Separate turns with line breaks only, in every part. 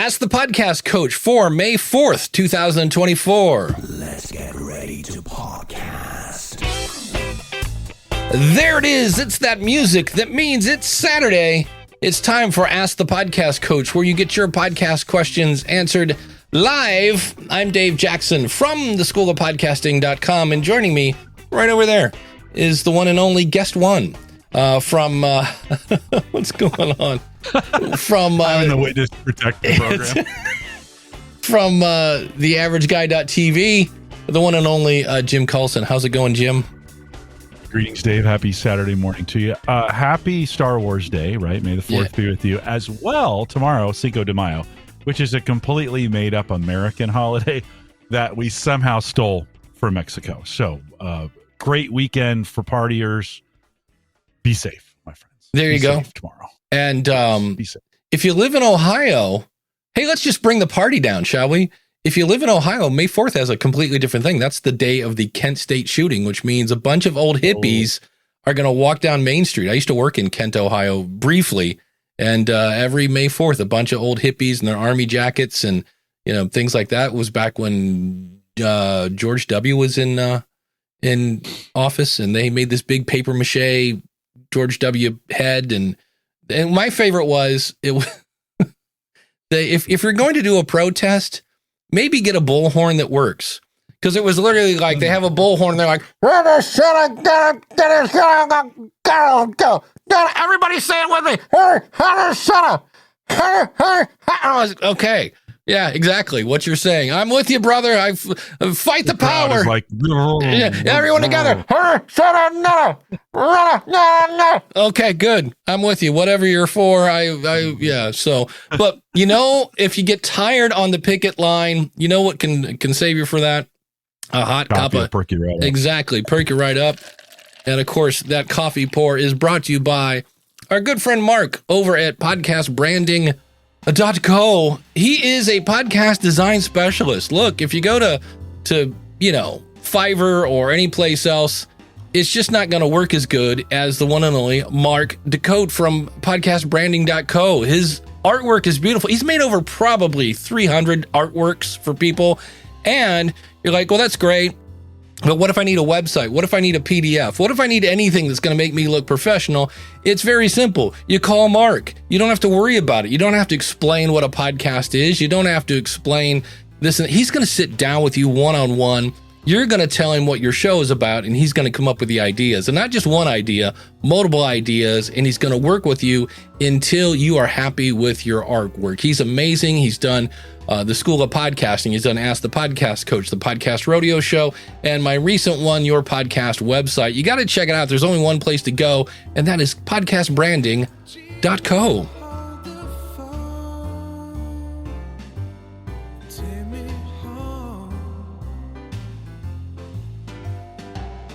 Ask the Podcast Coach for May 4th, 2024.
Let's get ready to podcast.
There it is. It's that music that means it's Saturday. It's time for Ask the Podcast Coach, where you get your podcast questions answered live. I'm Dave Jackson from theschoolofpodcasting.com, and joining me right over there is the one and only guest one from what's going on? From
I'm in the witness protection program.
From theaverageguy.tv, the one and only Jim Coulson. How's it going, Jim?
Greetings, Dave. Happy Saturday morning to you. Happy Star Wars Day, right? May the 4th be with you. As well, tomorrow, Cinco de Mayo, which is a completely made-up American holiday that we somehow stole from Mexico. So, great weekend for partiers. Be safe, my friends.
There you go.
Safe tomorrow.
And
Be safe.
if you live in Ohio, hey, let's just bring the party down, shall we? If you live in Ohio, May 4th has a completely different thing. That's the day of the Kent State shooting, which means a bunch of old hippies are going to walk down Main Street. I used to work in Kent, Ohio briefly, and every May 4th, a bunch of old hippies in their army jackets and things like that. It was back when George W. was in office, and they made this big paper mache George W. head, and my favorite was if you're going to do a protest, maybe get a bullhorn that works, because it was literally like they have a bullhorn and they're like, everybody say it with me. I was okay. Yeah, exactly what you're saying. I'm with you, brother. I fight the power.
Like,
everyone together. Okay, good. I'm with you. Whatever you're for, yeah. So, but if you get tired on the picket line, you know what can save you for that? A hot cup of
perk you right up. Exactly,
perk you right up. And of course, that coffee pour is brought to you by our good friend Mark over at podcastbranding.co. He is a podcast design specialist. Look, if you go to Fiverr or any place else, it's just not going to work as good as the one and only Mark Decote from podcastbranding.co. His artwork is beautiful. He's made over probably 300 artworks for people. And you're like, well, that's great. But what if I need a website? What if I need a PDF? What if I need anything that's going to make me look professional? It's very simple. You call Mark. You don't have to worry about it. You don't have to explain what a podcast is. You don't have to explain this. He's going to sit down with you one-on-one. You're going to tell him what your show is about, and he's going to come up with the ideas. And not just one idea, multiple ideas, and he's going to work with you until you are happy with your artwork. He's amazing. He's done the School of Podcasting. He's done Ask the Podcast Coach, the Podcast Rodeo Show, and my recent one, Your Podcast Website. You got to check it out. There's only one place to go, and that is podcastbranding.co.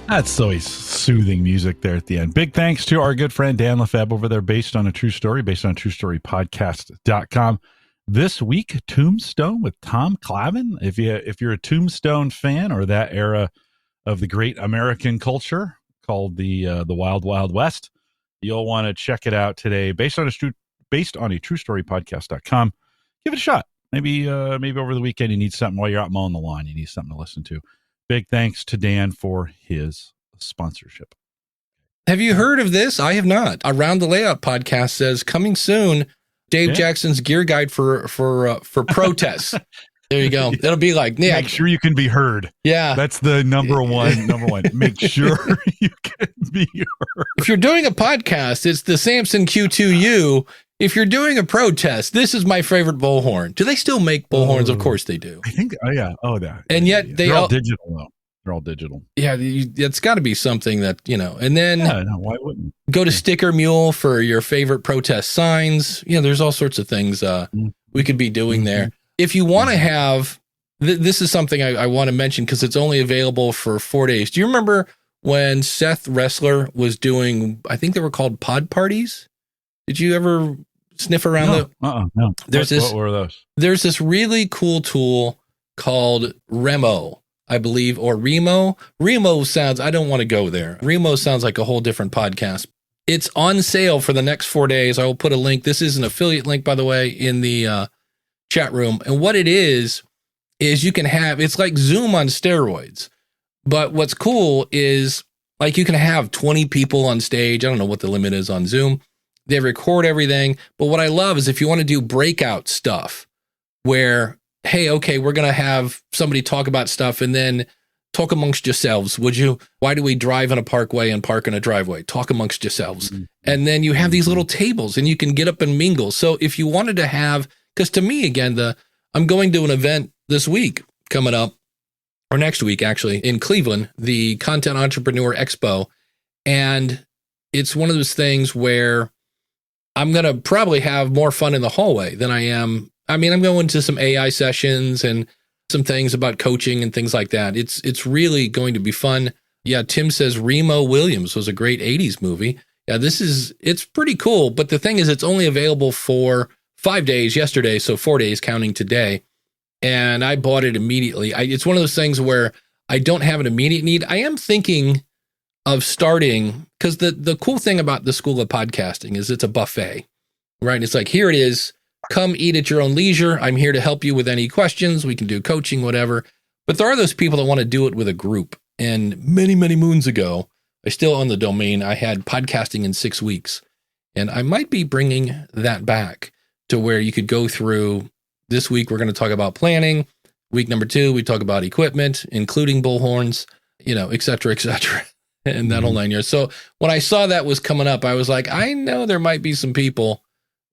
That's always soothing music there at the end. Big thanks to our good friend Dan Lefebvre over there, based on a true story podcast.com. This week, Tombstone with Tom Clavin. If you're a Tombstone fan, or that era of the great American culture called the Wild Wild West, you'll want to check it out today. Based on a true story podcast.com. Give it a shot. Maybe over the weekend you need something while you're out mowing the lawn. You need something to listen to. Big thanks to Dan for his sponsorship.
Have you heard of this? I have not. Around the Layout podcast says, coming soon, Dave Jackson's gear guide for protests. There you go. It'll be like,
make sure you can be heard.
Yeah.
That's the number one. Make sure you can be heard.
If you're doing a podcast, it's the Samson Q2U. If you're doing a protest, this is my favorite bullhorn. Do they still make bullhorns? Of course they do.
I think, yeah.
And yet
they're all digital, though. They're all digital.
Yeah, it's got to be something that, and then
why wouldn't?
Go to Sticker Mule for your favorite protest signs. There's all sorts of things we could be doing there. If you want to have, this is something I want to mention because it's only available for 4 days. Do you remember when Seth Ressler was doing, I think they were called pod parties? Did you ever sniff around
no.
No.
What were those?
There's this really cool tool called Remo, I believe, or Remo. Remo sounds, I don't want to go there. Remo sounds like a whole different podcast. It's on sale for the next 4 days. I will put a link. This is an affiliate link, by the way, in the chat room. And what it is you can have, it's like Zoom on steroids. But what's cool is like you can have 20 people on stage. I don't know what the limit is on Zoom. They record everything. But what I love is if you want to do breakout stuff where, hey, okay, we're going to have somebody talk about stuff and then talk amongst yourselves, would you? Why do we drive in a parkway and park in a driveway? Talk amongst yourselves. Mm-hmm. And then you have these little tables and you can get up and mingle. So if you wanted to have, because to me, again, I'm going to an event this week coming up, or next week, actually, in Cleveland, the Content Entrepreneur Expo. And it's one of those things where I'm going to probably have more fun in the hallway than I am. I mean, I'm going to some AI sessions and some things about coaching and things like that. It's really going to be fun. Yeah, Tim says Remo Williams was a great 80s movie. Yeah, it's pretty cool. But the thing is, it's only available for 5 days yesterday, so 4 days counting today. And I bought it immediately. It's one of those things where I don't have an immediate need. I am thinking of starting, because the cool thing about the School of Podcasting is it's a buffet, right? It's like, here it is. Come eat at your own leisure. I'm here to help you with any questions. We can do coaching, whatever. But there are those people that want to do it with a group. And many, many moons ago, I still own the domain. I had podcasting in 6 weeks. And I might be bringing that back to where you could go through. This week, we're going to talk about planning. Week number 2, we talk about equipment, including bullhorns, et cetera, and that whole 9 years. So when I saw that was coming up, I was like, I know there might be some people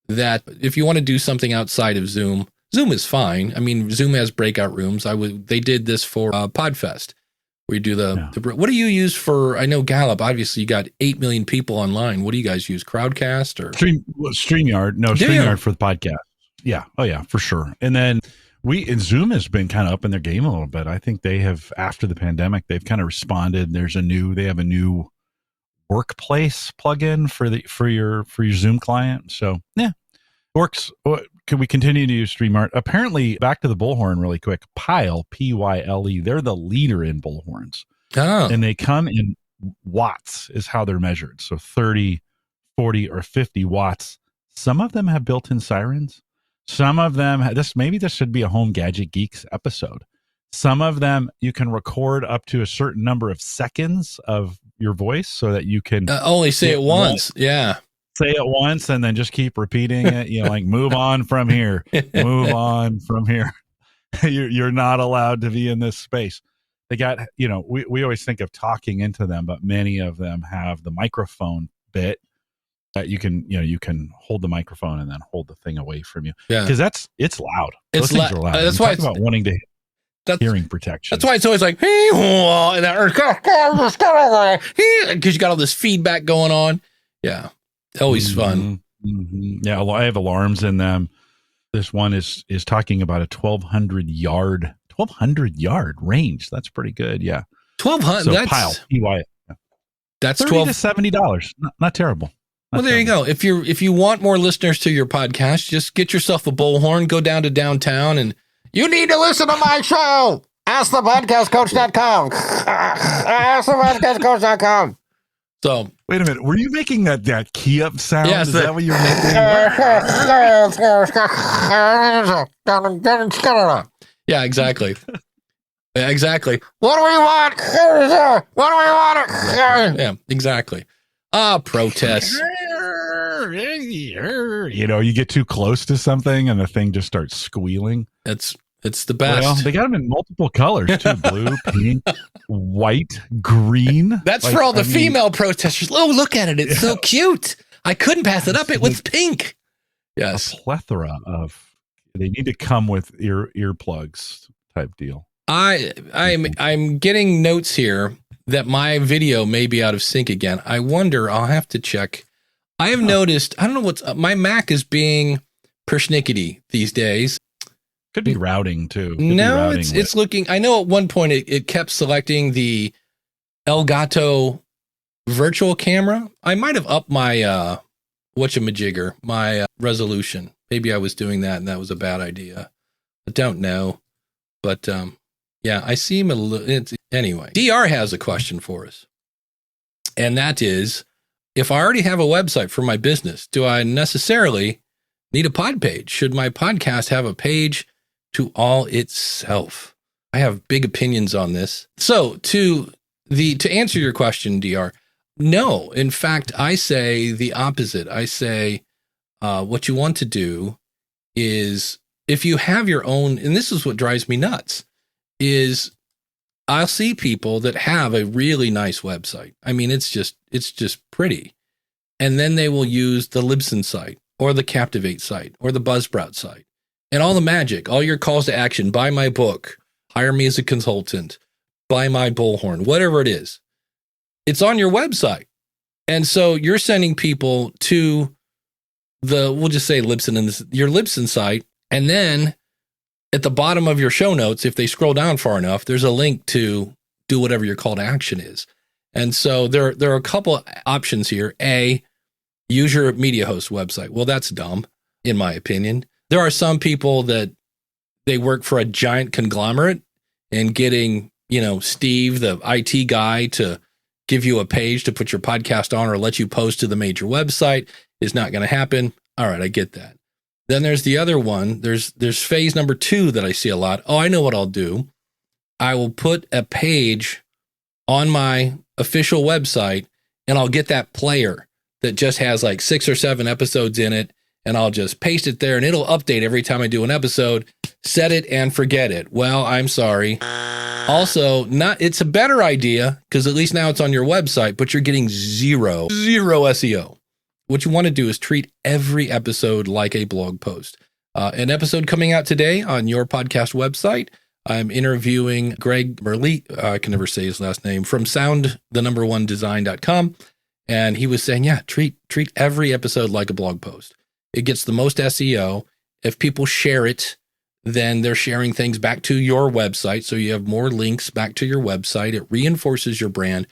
that if you want to do something outside of Zoom is fine. I mean, Zoom has breakout rooms. They did this for Podfest. We do what do you use for, I know Gallup, obviously you got 8 million people online. What do you guys use? Crowdcast or?
StreamYard. No, StreamYard for the podcast. Yeah. Oh yeah, for sure. And then Zoom has been kind of up in their game a little bit. I think they have, after the pandemic, they've kind of responded. They have a new workplace plugin for your Zoom client. So yeah, works. Can we continue to use StreamYard? Apparently, back to the bullhorn really quick. Pyle, Pyle, they're the leader in bullhorns. Oh. And they come in watts is how they're measured. So 30, 40, or 50 watts. Some of them have built-in sirens. Some of them, this should be a Home Gadget Geeks episode. Some of them you can record up to a certain number of seconds of your voice so that you can
only say it once. Yeah.
Say it once and then just keep repeating it. Like move on from here, move on from here. You're not allowed to be in this space. They got, we always think of talking into them, but many of them have the microphone bit. You can hold the microphone and then hold the thing away from you. Yeah, because it's loud. Those things are loud.
That's why it's
about wanting to hearing protection.
That's why it's always like, because you got all this feedback going on. Yeah, always fun.
Mm-hmm. Yeah, I have alarms in them. This one is talking about a 1,200 yard range. That's pretty good. Yeah,
1,200.
So
that's
Pyle, PY.
That's
$30 to $70. Not terrible.
Well, there you go. If you want more listeners to your podcast, just get yourself a bullhorn, go down to downtown, and you need to listen to my show. AskThePodcastCoach.com. AskThePodcastCoach.com. So
wait a minute. Were you making that key up sound?
Yes,
is that what you're making?
Yeah, exactly. Yeah, exactly. What do we want? What do we want? Yeah, exactly. Protests.
You get too close to something and the thing just starts squealing.
It's the best.
Well, they got them in multiple colors too: blue, pink, white, green.
That's for all the female protesters. Oh, look at it! It's so cute. I couldn't pass it up. It was pink. Yes,
a plethora of. They need to come with earplugs type deal.
I'm getting notes here that my video may be out of sync again. I wonder. I'll have to check. I have noticed. I don't know what's my Mac is being persnickety these days.
Could be routing too.
It's looking. I know at one point it kept selecting the Elgato virtual camera. I might have upped my whatchamajigger, my resolution. Maybe I was doing that and that was a bad idea. I don't know, but yeah, I see him a little. Anyway, DR has a question for us, and that is, if I already have a website for my business, do I necessarily need a pod page? Should my podcast have a page to all itself? I have big opinions on this. So to answer your question, DR, no. In fact, I say the opposite. I say what you want to do is, if you have your own, and this is what drives me nuts, is I'll see people that have a really nice website. I mean, it's just pretty. And then they will use the Libsyn site or the Captivate site or the Buzzsprout site. And all the magic, all your calls to action, buy my book, hire me as a consultant, buy my bullhorn, whatever it is, it's on your website. And so you're sending people to we'll just say Libsyn, and your Libsyn site. And then at the bottom of your show notes, if they scroll down far enough, there's a link to do whatever your call to action is. And so there are a couple options here. A, use your media host website. Well, that's dumb, in my opinion. There are some people that they work for a giant conglomerate, and getting, Steve, the IT guy, to give you a page to put your podcast on or let you post to the major website is not going to happen. All right, I get that. Then there's the other one. There's phase number 2 that I see a lot. Oh, I know what I'll do. I will put a page on my official website, and I'll get that player that just has like 6 or 7 episodes in it, and I'll just paste it there, and it'll update every time I do an episode. Set it and forget it. Well, I'm sorry. Also, it's a better idea, because at least now it's on your website, but you're getting zero SEO. What you want to do is treat every episode like a blog post. An episode coming out today on your podcast website. I'm interviewing Greg Merle, I can never say his last name, from sound1design.com. And he was saying, yeah, treat every episode like a blog post. It gets the most SEO. If people share it, then they're sharing things back to your website. So you have more links back to your website. It reinforces your brand.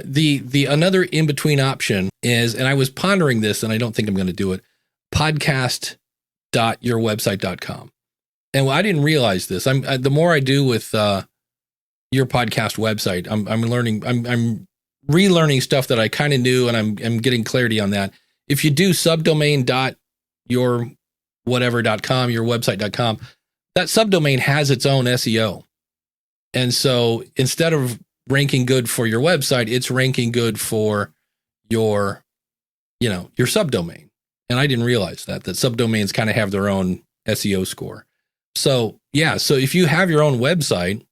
The another in-between option is, and I was pondering this, and I don't think I'm going to do it, podcast.yourwebsite.com. And I didn't realize this. The more I do with your podcast website, I'm learning, I'm relearning stuff that I kind of knew, and I'm getting clarity on that. If you do subdomain.yourwhatever.com, yourwebsite.com, that subdomain has its own SEO. And so instead of ranking good for your website, it's ranking good for your subdomain. And I didn't realize that subdomains kind of have their own SEO score. So yeah, so if you have your own website,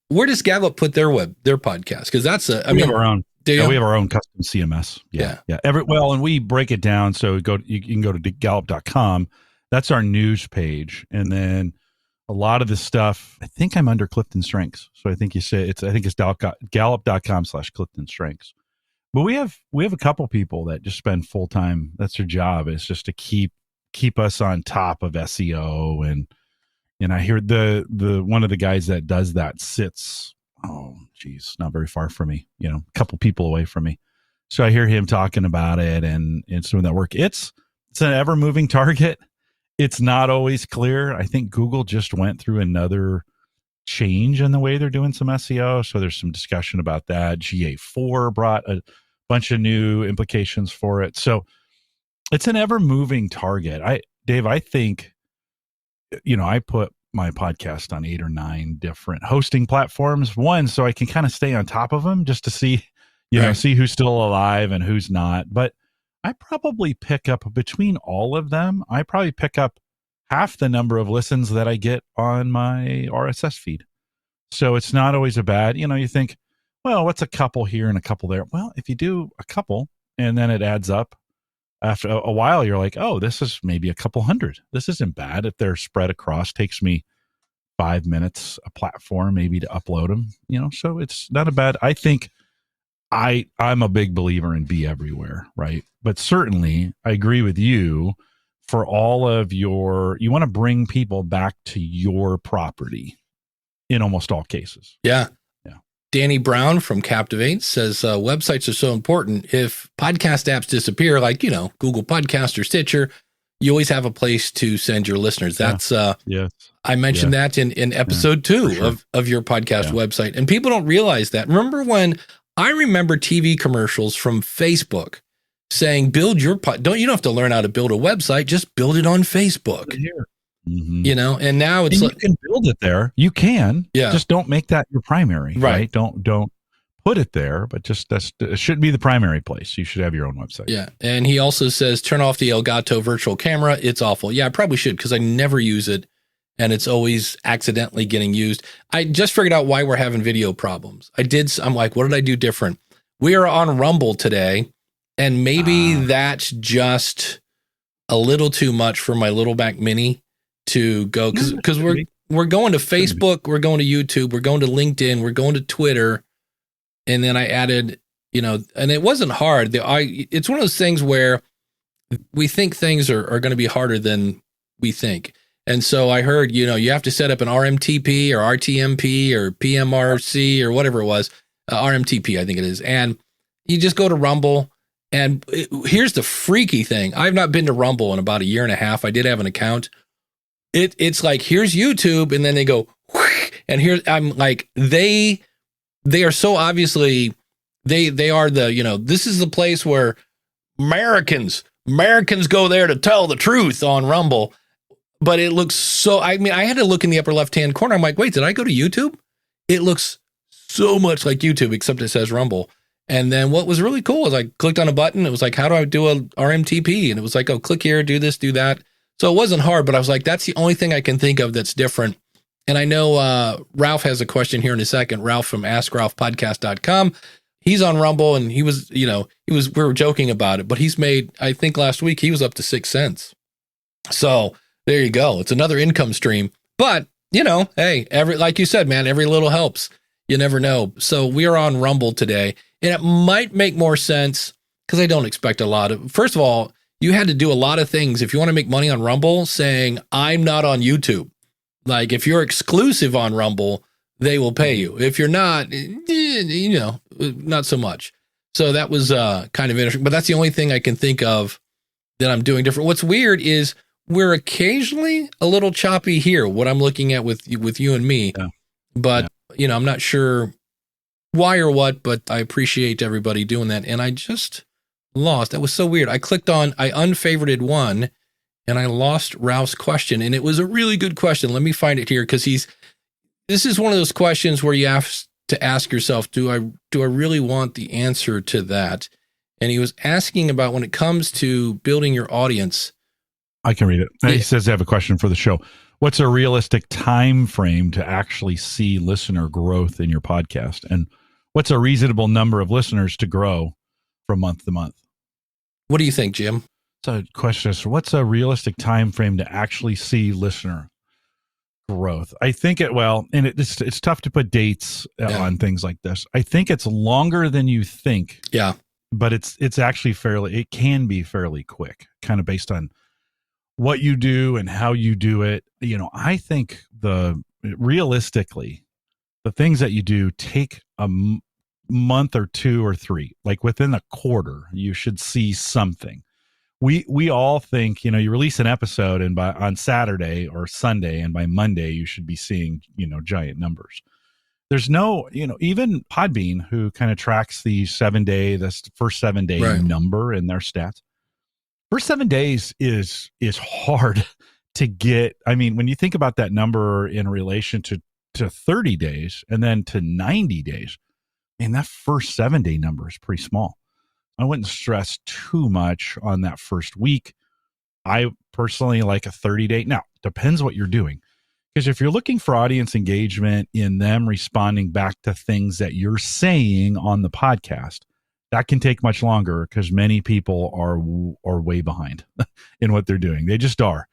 where does Gallup put their podcast? Because that's we have our own. We
have our own custom CMS. Yeah. And we break it down. So you can go to Gallup.com. That's our news page, and then a lot of this stuff, I think I'm under Clifton Strengths. So I think you say it's Gallup.com/Clifton Strengths. But we have a couple people that just spend full time. That's their job, is just to keep us on top of SEO. And I hear the one of the guys that does that sits, not very far from me, a couple people away from me. So I hear him talking about it and some of that work. It's an ever moving target. It's not always clear. I think Google just went through another change in the way they're doing some SEO. So there's some discussion about that. GA4 brought a bunch of new implications for it. So it's an ever moving target. Dave, I think, I put my podcast on 8 or 9 different hosting platforms. One, so I can kind of stay on top of them, just to see, see who's still alive and who's not. But I probably pick up, between all of them, I probably pick up half the number of listens that I get on my RSS feed. So it's not always a bad, you think, well, what's a couple here and a couple there? Well, if you do a couple and then it adds up, after a while, you're like, oh, this is maybe a couple hundred. This isn't bad. If they're spread across, takes me 5 minutes a platform maybe to upload them, so it's not a bad. I think I'm a big believer in be everywhere, right? But certainly I agree with you, for all of you want to bring people back to your property in almost all cases.
Yeah. Danny Brown from Captivate says websites are so important. If podcast apps disappear, like, Google Podcast or Stitcher, you always have a place to send your listeners. That's
yes.
I mentioned that in episode 2 of your podcast website. And people don't realize that. I remember TV commercials from Facebook saying build your you don't have to learn how to build a website, just build it on Facebook.
Mm-hmm.
You know, and now it's
you can build it there. You can, just don't make that your primary, right? Don't put it there, but just it shouldn't be the primary place. You should have your own website.
Yeah, and he also says turn off the Elgato virtual camera. It's awful. Yeah, I probably should because I never use it, and it's always accidentally getting used. I just figured out why we're having video problems. I'm like, what did I do different? We are on Rumble today, and maybe that's just a little too much for my little Mac Mini to go because we're going to Facebook, we're going to YouTube, we're going to LinkedIn, we're going to Twitter, and then I added, and it wasn't hard. It's one of those things where we think things are going to be harder than we think. And so I heard, you have to set up an RMTP or RTMP or PMRC or whatever it was, RMTP, I think it is. And you just go to Rumble. And here's the freaky thing. I've not been to Rumble in about a year and a half. I did have an account. It's like, here's YouTube. And then they go, and here I'm like, they are so obviously, they are the, this is the place where Americans go there to tell the truth on Rumble. But it looks so, I had to look in the upper left-hand corner. I'm like, wait, did I go to YouTube? It looks so much like YouTube, except it says Rumble. And then what was really cool is I clicked on a button. It was like, how do I do a RMTP? And it was like, oh, click here, do this, do that. So it wasn't hard, but I was like, that's the only thing I can think of that's different. And I know Ralph has a question here in a second. Ralph from AskRalphPodcast.com. He's on Rumble, and we were joking about it, but he's made, I think last week, he was up to 6 cents. So there you go. It's another income stream. But, hey, like you said, man, every little helps. You never know. So we are on Rumble today, and it might make more sense because I don't expect a lot of, first of all, you had to do a lot of things if you want to make money on Rumble saying, I'm not on YouTube. Like if you're exclusive on Rumble, they will pay you. If you're not, not so much. So that was kind of interesting, but that's the only thing I can think of that I'm doing different. What's weird is we're occasionally a little choppy here, what I'm looking at with you and me, but I'm not sure why or what, but I appreciate everybody doing that. And I just lost. That was so weird. I unfavorited one and I lost Ralph's question. And it was a really good question. Let me find it here. Cause this is one of those questions where you have to ask yourself, do I really want the answer to that? And he was asking about when it comes to building your audience.
I can read it. He says they have a question for the show. What's a realistic time frame to actually see listener growth in your podcast? And what's a reasonable number of listeners to grow from month to month?
What do you think, Jim?
So the question is, what's a realistic time frame to actually see listener growth? I think it's tough to put dates on things like this. I think it's longer than you think. Yeah. But it's actually it can be fairly quick, kind of based on what you do and how you do it. I think realistically, the things that you do take a month or 2 or 3, like within a quarter, you should see something. We all think, you release an episode and on Saturday or Sunday, and by Monday you should be seeing, giant numbers. There's no, even Podbean, who kind of tracks the first 7 day number in their stats. First 7 days is hard to get. I mean, when you think about that number in relation to 30 days and then to 90 days, man, that first 7 day number is pretty small. I wouldn't stress too much on that first week. I personally like a 30-day. Now, depends what you're doing. Because if you're looking for audience engagement in them responding back to things that you're saying on the podcast, that can take much longer because many people are way behind in what they're doing. They just are.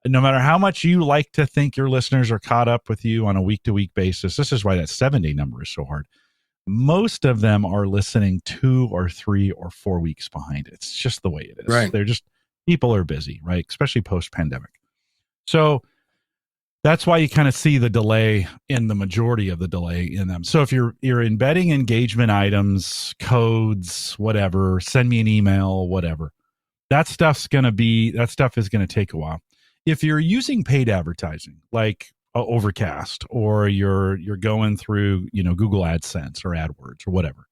No matter how much you like to think your listeners are caught up with you on a week-to-week basis, this is why that 7 day number is so hard. Most of them are listening 2 or 3 or 4 weeks behind. It's just the way it is. Right. People are busy, right? Especially post-pandemic. So that's why you kind of see the delay in the majority of the delay in them. So if you're embedding engagement items, codes, whatever, send me an email, whatever, that stuff is going to take a while. If you're using paid advertising like Overcast, or you're going through, Google AdSense or AdWords or whatever,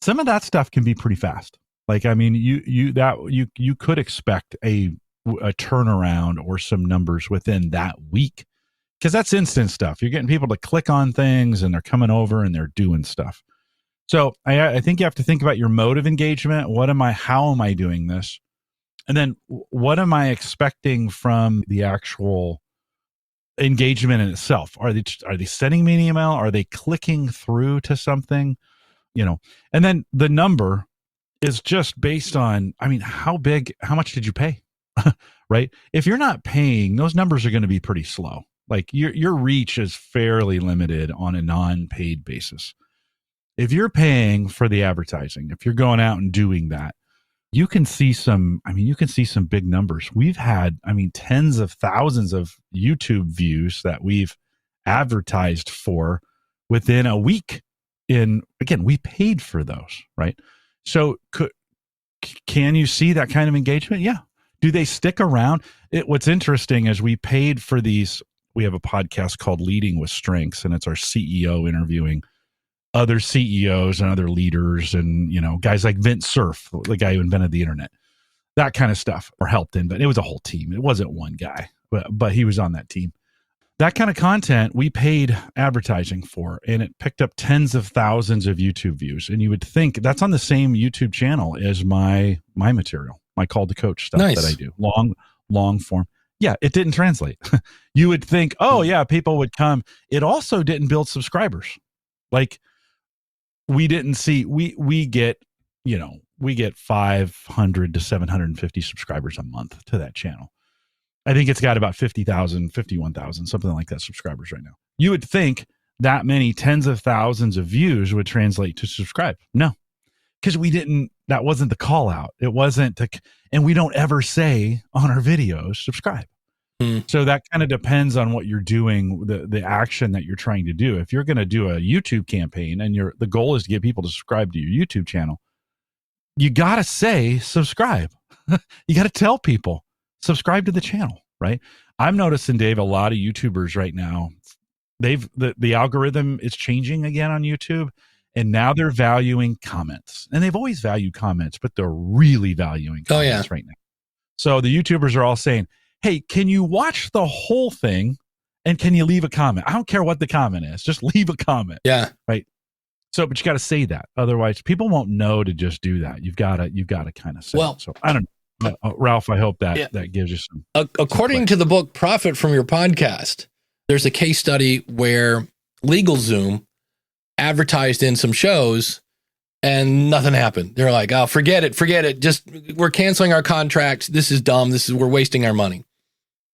some of that stuff can be pretty fast. Like, I mean, you could expect a turnaround or some numbers within that week, because that's instant stuff. You're getting people to click on things and they're coming over and they're doing stuff. So I think you have to think about your mode of engagement. How am I doing this? And then what am I expecting from the actual engagement in itself? Are they sending me an email? Are they clicking through to something? And then the number is just based on, I mean, how much did you pay? Right? If you're not paying, those numbers are going to be pretty slow. Like your reach is fairly limited on a non-paid basis. If you're paying for the advertising, if you're going out and doing that, you can see some big numbers. We've had, tens of thousands of YouTube views that we've advertised for within a week. Again, we paid for those, right? So can you see that kind of engagement? Yeah. Do they stick around? What's interesting is we paid for these. We have a podcast called Leading with Strengths, and it's our CEO interviewing other CEOs and other leaders and, guys like Vince Cerf, the guy who invented the internet, that kind of stuff, or helped him. But it was a whole team. It wasn't one guy, but he was on that team. That kind of content we paid advertising for, and it picked up tens of thousands of YouTube views. And you would think that's on the same YouTube channel as my material, my Call to Coach stuff that I do, long form. Yeah, it didn't translate. You would think, oh yeah, people would come. It also didn't build subscribers. Like we didn't see, we get 500 to 750 subscribers a month to that channel. I think it's got about 50,000, 51,000, something like that subscribers right now. You would think that many tens of thousands of views would translate to subscribe. No, because that wasn't the call out. It wasn't, and we don't ever say on our videos, subscribe. So that kind of depends on what you're doing, the action that you're trying to do. If you're going to do a YouTube campaign and the goal is to get people to subscribe to your YouTube channel, you got to say subscribe. You got to tell people subscribe to the channel, right? I'm noticing, Dave, a lot of YouTubers right now, the algorithm is changing again on YouTube, and now they're valuing comments. And they've always valued comments, but they're really valuing comments right now. So the YouTubers are all saying, hey, can you watch the whole thing and can you leave a comment? I don't care what the comment is. Just leave a comment.
Yeah.
Right. So, but you got to say that. Otherwise, people won't know to just do that. You've got to kind of say it. So I don't know. Ralph, I hope that gives you some.
According to the book Profit from Your Podcast, there's a case study where LegalZoom advertised in some shows and nothing happened. They're like, oh, forget it. Just, we're canceling our contract. This is dumb. We're wasting our money.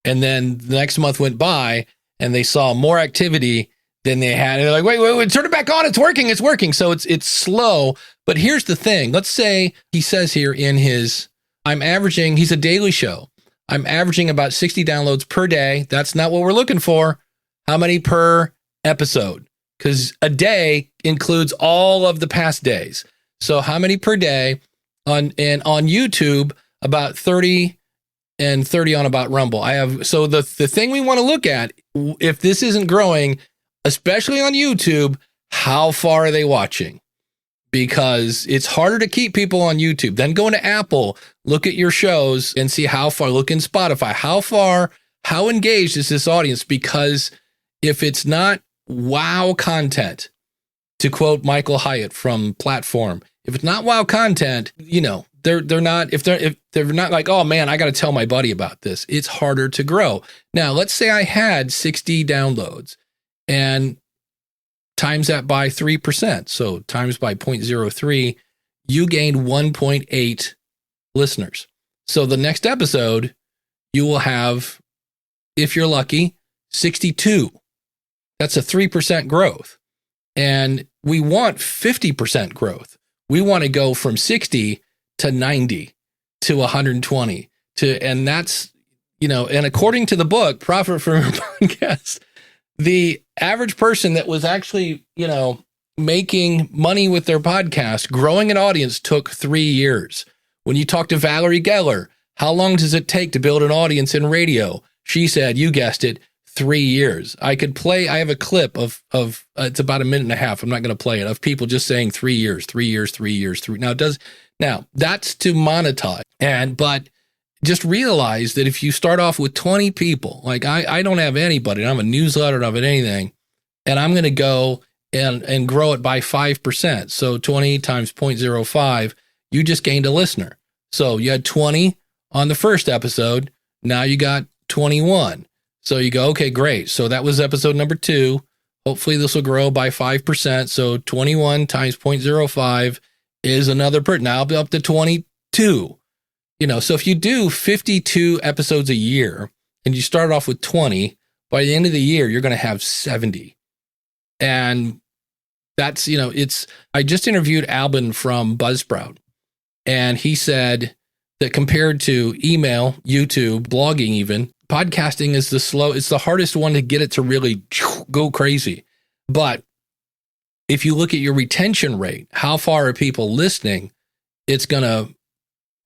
And then the next month went by and they saw more activity than they had. And they're like, wait, turn it back on. It's working. So it's slow. But here's the thing. Let's say he says here in he's a daily show. I'm averaging about 60 downloads per day. That's not what we're looking for. How many per episode? Because a day includes all of the past days. So how many per day on YouTube? About 30 and 30 on about Rumble. So the thing we want to look at, if this isn't growing, especially on YouTube, how far are they watching? Because it's harder to keep people on YouTube. Then go into Apple, look at your shows and see how far. Look in Spotify, how engaged is this audience? Because if it's not wow content, to quote Michael Hyatt from Platform, if it's not wow content, they're not, if they're not like, oh man, I got to tell my buddy about this, it's harder to grow. Now, let's say I had 60 downloads and times that by 3%. So times by 0.03, you gained 1.8 listeners. So the next episode, you will have, if you're lucky, 62. That's a 3% growth. And we want 50% growth. We want to go from 60 to 90 to 120 and that's, and according to the book, Profit from Your Podcast, the average person that was actually, making money with their podcast, growing an audience, took 3 years. When you talk to Valerie Geller, how long does it take to build an audience in radio? She said, you guessed it, 3 years. I have a clip of it's about a minute and a half. I'm not going to play it, of people just saying 3 years, 3 years, 3 years, 3. Now that's to monetize. But just realize that if you start off with 20 people, like I don't have anybody, I don't have a newsletter, I don't have anything, and I'm going to go and grow it by 5%. So 20 times 0.05, you just gained a listener. So you had 20 on the first episode. Now you got 21. So you go, okay, great. So that was episode number 2. Hopefully this will grow by 5%. So 21 times 0.05 is another per. Now I'll be up to 22. So if you do 52 episodes a year and you start off with 20, by the end of the year, you're going to have 70. And that's, I just interviewed Albin from Buzzsprout, and he said that compared to email, YouTube, blogging even, podcasting is it's the hardest one to get it to really go crazy. But if you look at your retention rate, how far are people listening, it's going to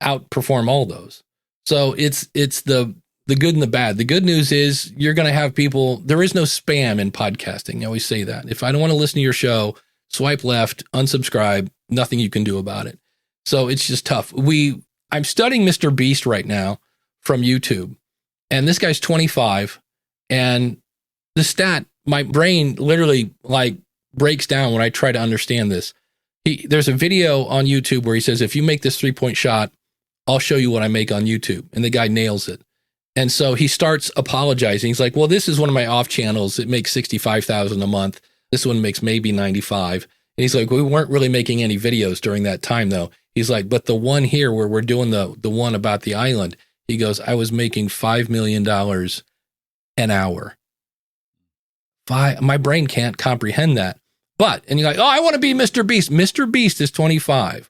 outperform all those. So it's the good and the bad. The good news is you're going to have people, there is no spam in podcasting. I always say that. If I don't want to listen to your show, swipe left, unsubscribe, nothing you can do about it. So it's just tough. I'm studying Mr. Beast right now from YouTube, and this guy's 25, and the stat, my brain literally like breaks down when I try to understand this. There's a video on YouTube where he says, if you make this 3-point shot, I'll show you what I make on YouTube. And the guy nails it. And so he starts apologizing. He's like, well, this is one of my off channels. It makes 65,000 a month. This one makes maybe 95. And he's like, we weren't really making any videos during that time though. He's like, but the one here where we're doing the one about the island, he goes, I was making $5 million an hour. My brain can't comprehend that. And you're like, oh, I want to be Mr. Beast. Mr. Beast is 25.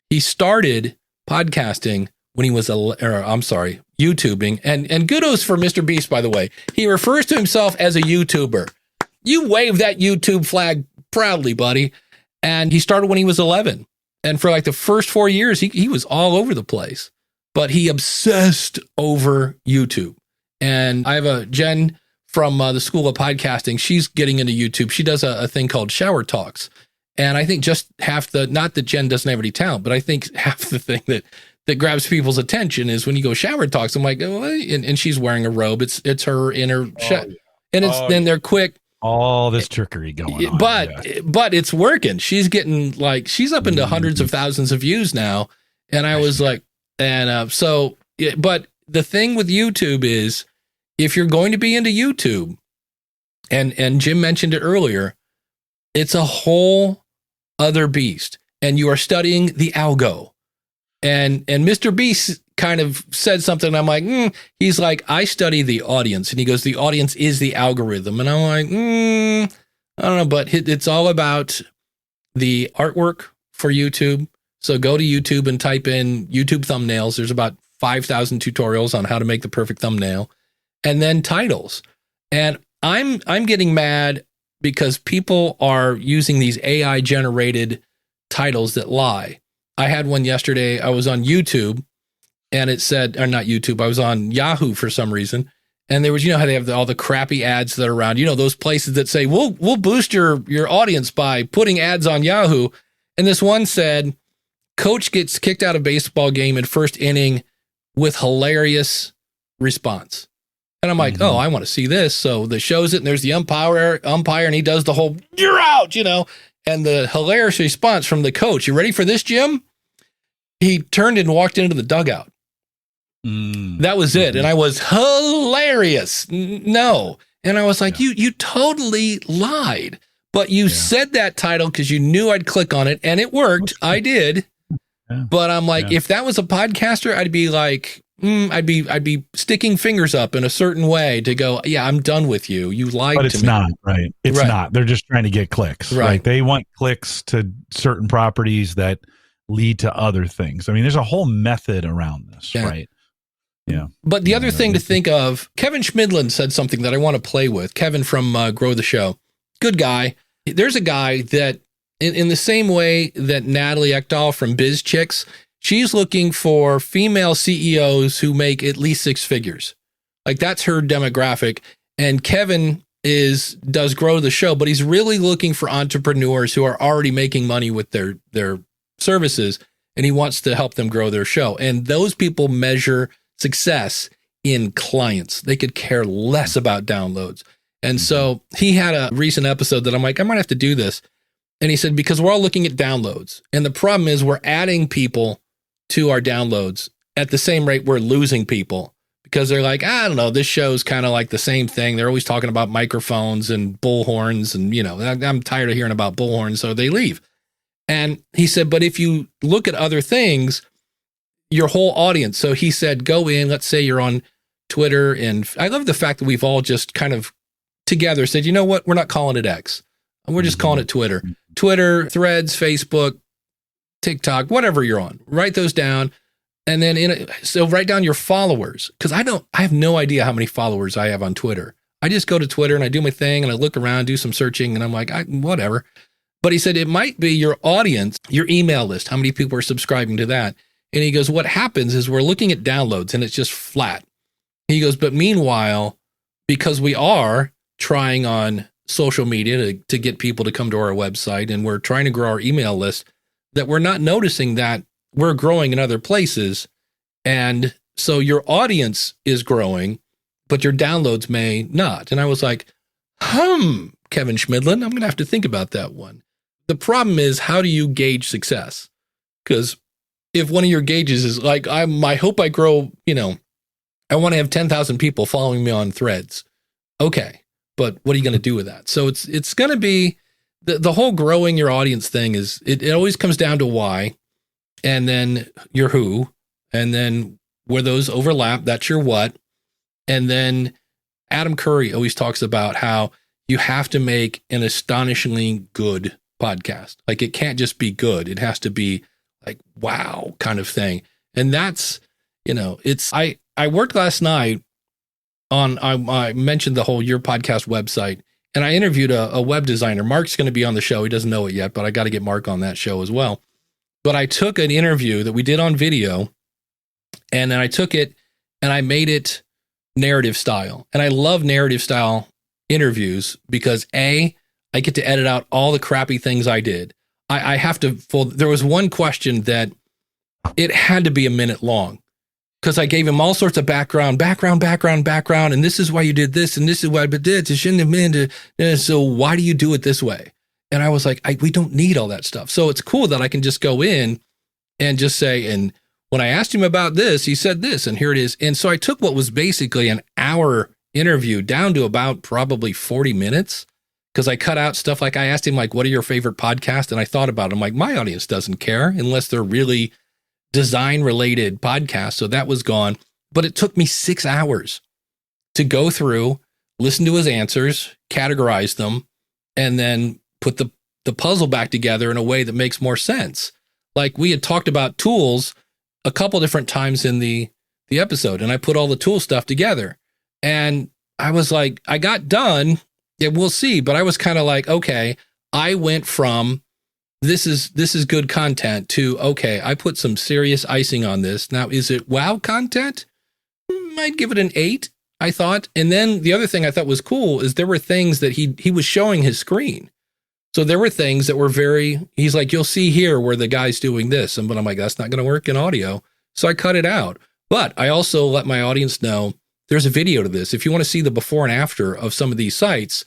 He started podcasting when he was YouTubing, and kudos for Mr. Beast, by the way. He refers to himself as a YouTuber. You wave that YouTube flag proudly, buddy. And he started when he was 11. And for like the first 4 years, he was all over the place, but he obsessed over YouTube. And I have a Jen from the School of Podcasting. She's getting into YouTube. She does a thing called Shower Talks. And I think just not that Jen doesn't have any talent, but I think half the thing that grabs people's attention is when you go Shower Talks. I'm like, oh, and she's wearing a robe. It's her inner, and then they're quick.
All this trickery going on.
But it's working. She's getting she's up into hundreds of thousands of views now. And I was like, but the thing with YouTube is, if you're going to be into YouTube, and Jim mentioned it earlier, it's a whole other beast, and you are studying the algo. And Mr. Beast kind of said something. I'm like, he's like, I study the audience. And he goes, the audience is the algorithm. And I'm like, I don't know, but it's all about the artwork for YouTube. So go to YouTube and type in YouTube thumbnails. There's about 5,000 tutorials on how to make the perfect thumbnail, and then titles. And I'm getting mad because people are using these AI generated titles that lie. I had one yesterday. I was on YouTube, and it said, or not YouTube, I was on Yahoo for some reason. And there was, how they have all the crappy ads that are around, those places that say, we'll boost your audience by putting ads on Yahoo. And this one said, coach gets kicked out of baseball game in first inning with hilarious response. And I'm like, oh, I want to see this. So they shows it, and there's the umpire, and he does the whole, you're out, and the hilarious response from the coach. You ready for this, Jim? He turned and walked into the dugout. That was it. And I was hilarious. No. And I was like, you totally lied, but you said that title because you knew I'd click on it, and it worked. I did. Yeah. But I'm like, if that was a podcaster, I'd be like, I'd be sticking fingers up in a certain way to go, yeah, I'm done with you. You lied to me. But
it's not, right? It's not. They're just trying to get clicks. Right. They want clicks to certain properties that lead to other things. I mean, there's a whole method around this, right? Yeah.
But the other thing to think of, Kevin Schmidlin said something that I want to play with. Kevin from Grow the Show. Good guy. There's a guy that, in the same way that Natalie Ekdahl from Biz Chicks, she's looking for female CEOs who make at least 6 figures. Like, that's her demographic. And Kevin does grow the show, but he's really looking for entrepreneurs who are already making money with their services, and he wants to help them grow their show. And those people measure success in clients. They could care less about downloads. And so he had a recent episode that I'm like, I might have to do this. And he said, because we're all looking at downloads. And the problem is we're adding people to our downloads at the same rate we're losing people, because they're like, I don't know, this show's kind of like the same thing. They're always talking about microphones and bullhorns. And, I'm tired of hearing about bullhorns. So they leave. And he said, but if you look at other things, your whole audience. So he said, go in, let's say you're on Twitter. And I love the fact that we've all just kind of together said, you know what? We're not calling it X. We're just calling it Twitter. Twitter, Threads, Facebook, TikTok, whatever you're on. Write those down. And then so write down your followers. Because I have no idea how many followers I have on Twitter. I just go to Twitter and I do my thing and I look around, do some searching, and I'm like, whatever. But he said it might be your audience, your email list, how many people are subscribing to that. And he goes, what happens is we're looking at downloads and it's just flat. He goes, but meanwhile, because we are trying on social media to get people to come to our website, and we're trying to grow our email list, that we're not noticing that we're growing in other places. And so your audience is growing, but your downloads may not. And I was like, Kevin Schmidlin, I'm going to have to think about that one. The problem is, how do you gauge success? Because if one of your gauges is like, I hope I grow, I want to have 10,000 people following me on Threads. Okay. But what are you going to do with that? So it's going to be the whole growing your audience thing is, it always comes down to why, and then your who, and then where those overlap, that's your what. And then Adam Curry always talks about how you have to make an astonishingly good podcast. Like, it can't just be good. It has to be like, wow, kind of thing. And that's, I worked last night on, I mentioned the whole Your Podcast website, and I interviewed a web designer. Mark's going to be on the show. He doesn't know it yet, but I got to get Mark on that show as well. But I took an interview that we did on video, and then I took it and I made it narrative style. And I love narrative style interviews because I get to edit out all the crappy things I did. I have to, there was one question that it had to be a minute long, because I gave him all sorts of background, and this is why you did this, and this is why I did it. It shouldn't have been. So why do you do it this way? And I was like, we don't need all that stuff. So it's cool that I can just go in and just say, and when I asked him about this, he said this, and here it is. And so I took what was basically an hour interview down to about probably 40 minutes, because I cut out stuff. Like, I asked him, like, what are your favorite podcasts? And I thought about it. I'm like, my audience doesn't care unless they're really design related podcasts. So that was gone. But it took me 6 hours to go through, listen to his answers, categorize them, and then put the puzzle back together in a way that makes more sense. Like, we had talked about tools a couple different times in the episode, and I put all the tool stuff together. And I was like, I got done. Yeah, we'll see. But I was kind of like, okay, I went from this is good content to, okay, I put some serious icing on this. Now, is it wow content? I'd give it an 8, I thought. And then the other thing I thought was cool is there were things that he was showing his screen. So there were things that were he's like, you'll see here where the guy's doing this. But I'm like, that's not going to work in audio. So I cut it out. But I also let my audience know there's a video to this. If you want to see the before and after of some of these sites,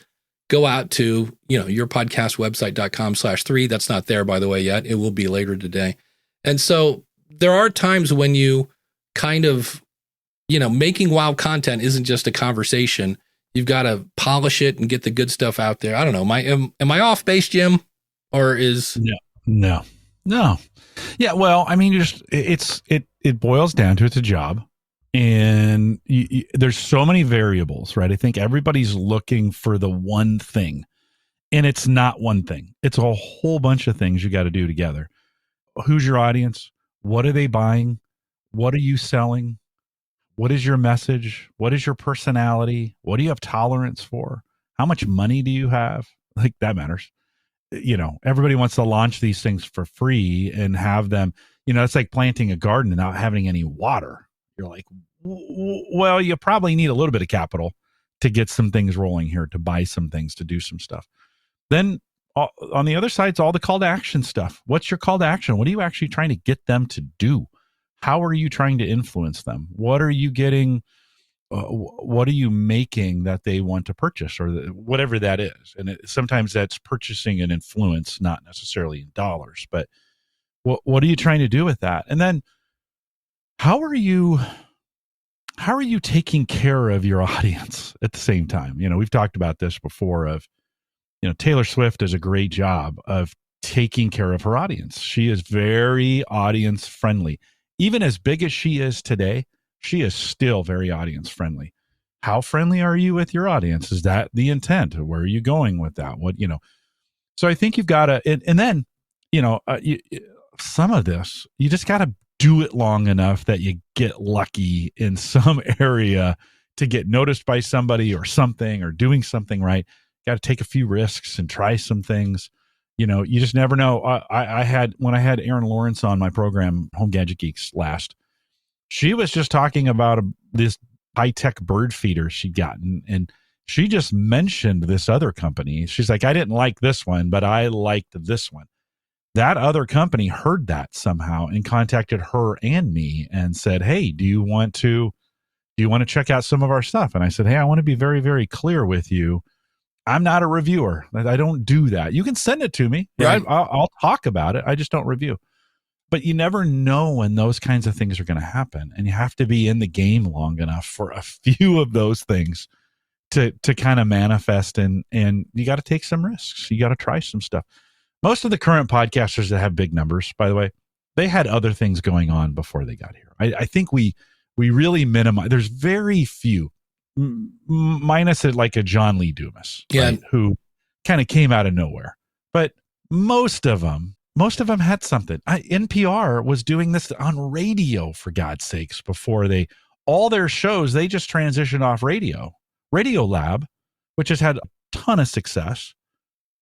go out to, yourpodcastwebsite.com/3. That's not there, by the way, yet. It will be later today. And so there are times when you kind of, making wow content isn't just a conversation. You've got to polish it and get the good stuff out there. I don't know. Am I off base, Jim? Or is
no. Yeah. Well, I mean, it boils down to, it's a job, and there's so many variables, right? I think everybody's looking for the one thing, and it's not one thing. It's a whole bunch of things you got to do together. Who's your audience? What are they buying? What are you selling? What is your message? What is your personality? What do you have tolerance for? How much money do you have? Like, that matters. Everybody wants to launch these things for free and have them, it's like planting a garden and not having any water. You're like, well, you probably need a little bit of capital to get some things rolling here, to buy some things, to do some stuff. Then on the other side, it's all the call to action stuff. What's your call to action? What are you actually trying to get them to do? How are you trying to influence them? What are you getting? What are you making that they want to purchase, or whatever that is? And sometimes that's purchasing an influence, not necessarily in dollars, but what are you trying to do with that? And then how are you taking care of your audience at the same time? We've talked about this before of, Taylor Swift does a great job of taking care of her audience. She is very audience friendly. Even as big as she is today, she is still very audience friendly. How friendly are you with your audience? Is that the intent? Where are you going with that? So I think you've got to, and then, some of this, you just got to do it long enough that you get lucky in some area to get noticed by somebody or something, or doing something right. Got to take a few risks and try some things. You just never know. When I had Erin Lawrence on my program, Home Gadget Geeks, last, she was just talking about this high-tech bird feeder she'd gotten, and she just mentioned this other company. She's like, I didn't like this one, but I liked this one. That other company heard that somehow and contacted her and me and said, hey, do you want to check out some of our stuff? And I said, hey, I want to be very, very clear with you. I'm not a reviewer. I don't do that. You can send it to me.
Right.
I'll talk about it. I just don't review. But you never know when those kinds of things are going to happen. And you have to be in the game long enough for a few of those things to kind of manifest. And you got to take some risks. You got to try some stuff. Most of the current podcasters that have big numbers, by the way, they had other things going on before they got here. I think we really minimize. There's very few, minus it like a John Lee Dumas, right, who kind of came out of nowhere. But most of them had something. NPR was doing this on radio, for God's sakes, before all their shows, they just transitioned off radio. Radio Lab, which has had a ton of success,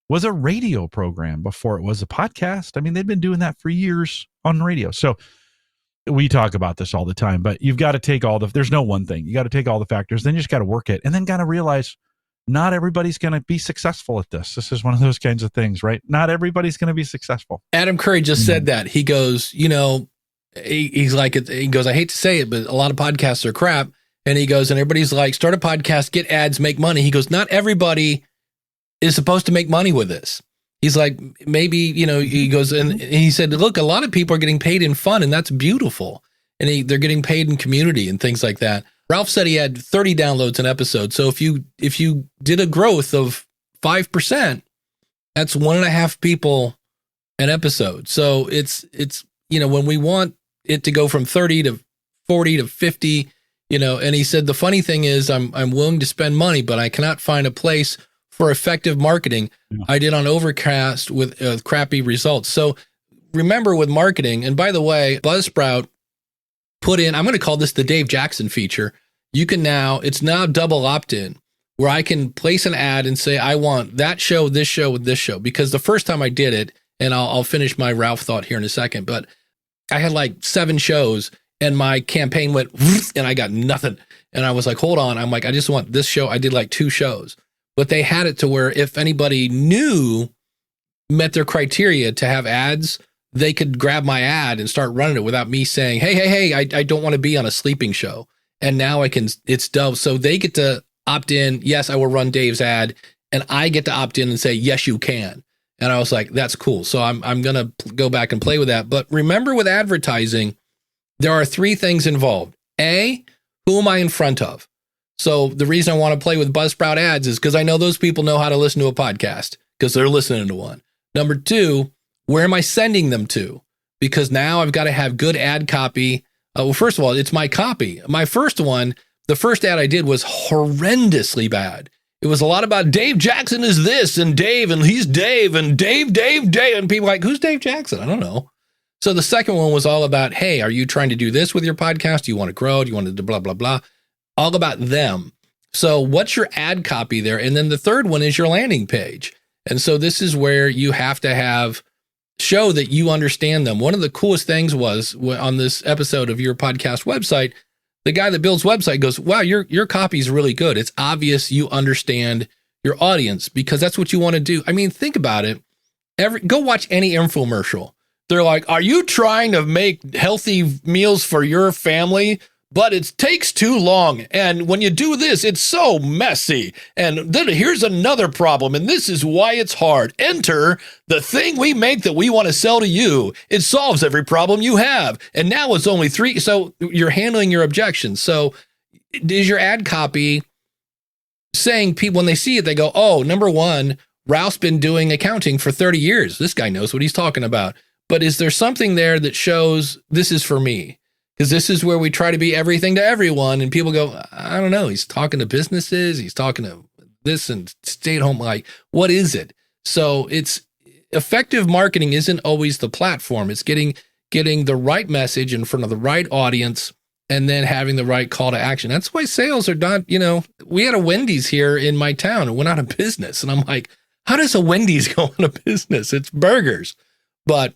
was a radio program before it was a podcast. I mean, they've been doing that for years on radio. So we talk about this all the time, but you've got to take there's no one thing. You got to take all the factors, then you just got to work it, and then got to realize not everybody's going to be successful at this. This is one of those kinds of things, right? Not everybody's going to be successful.
Adam Curry just said that. He goes, he's like, he goes, I hate to say it, but a lot of podcasts are crap. And he goes, and everybody's like, start a podcast, get ads, make money. He goes, not everybody is supposed to make money with this. He's like, maybe, he goes, and he said, look, a lot of people are getting paid in fun, and that's beautiful. And they're getting paid in community and things like that. Ralph said he had 30 downloads an episode. So if you did a growth of 5%, that's 1.5 people an episode. So it's when we want it to go from 30 to 40 to 50, and he said, the funny thing is I'm willing to spend money, but I cannot find a place for effective marketing. Yeah. I did on Overcast with crappy results. So remember with marketing, and by the way, Buzzsprout put in, I'm going to call this the Dave Jackson feature. It's now double opt-in, where I can place an ad and say, I want that show, this show, with this show. Because the first time I did it, and I'll finish my Ralph thought here in a second, but I had like 7 shows and my campaign went and I got nothing. And I was like, hold on. I'm like, I just want this show. I did like 2 shows, but they had it to where if anybody met their criteria to have ads, they could grab my ad and start running it without me saying, hey, I don't want to be on a sleeping show. And now it's done. So they get to opt in. Yes, I will run Dave's ad, and I get to opt in and say, yes, you can. And I was like, that's cool. So I'm going to go back and play with that. But remember, with advertising, there are 3 things involved. A, who am I in front of? So the reason I want to play with Buzzsprout ads is because I know those people know how to listen to a podcast because they're listening to one. Number 2, where am I sending them to? Because now I've got to have good ad copy. Well, first of all, it's my copy. My first one, the first ad I did was horrendously bad. It was a lot about Dave Jackson is this, and Dave, and he's Dave, and Dave. And people like, who's Dave Jackson? I don't know. So the second one was all about, hey, are you trying to do this with your podcast? Do you want to grow? Do you want to do blah, blah, blah? All about them. So what's your ad copy there? And then the third one is your landing page. And so this is where you have to show that you understand them. One of the coolest things was on this episode of your podcast website, the guy that builds website goes, wow, your copy is really good. It's obvious you understand your audience because that's what you want to do. I mean, think about it. Go watch any infomercial. They're like, are you trying to make healthy meals for your family? But it takes too long. And when you do this, it's so messy. And then here's another problem. And this is why it's hard. Enter the thing we make that we want to sell to you. It solves every problem you have. And now it's only 3. So you're handling your objections. So is your ad copy saying people, when they see it, they go, oh, number one, Ralph's been doing accounting for 30 years. This guy knows what he's talking about. But is there something there that shows this is for me? Because this is where we try to be everything to everyone. And people go, I don't know. He's talking to businesses. He's talking to this and stay at home. Like, what is it? So it's effective marketing isn't always the platform. It's getting the right message in front of the right audience and then having the right call to action. That's why sales are not, we had a Wendy's here in my town and went out of business. And I'm like, how does a Wendy's go out of business? It's burgers. But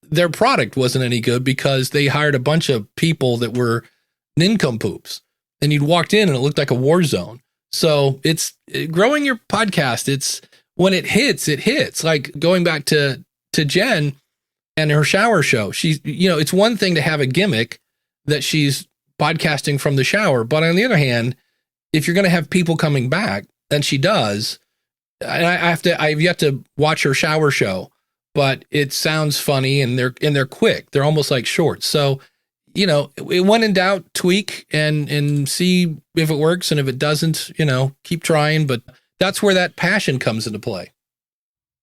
their product wasn't any good because they hired a bunch of people that were nincompoops, and you'd walked in and it looked like a war zone. So it's growing your podcast. It's when it hits. Like going back to Jen and her shower show. She's, it's one thing to have a gimmick that she's podcasting from the shower, but on the other hand, if you're going to have people coming back, and she does, and I've yet to watch her shower show. But it sounds funny and they're quick. They're almost like shorts. So, when in doubt, tweak and see if it works. And if it doesn't, keep trying. But that's where that passion comes into play.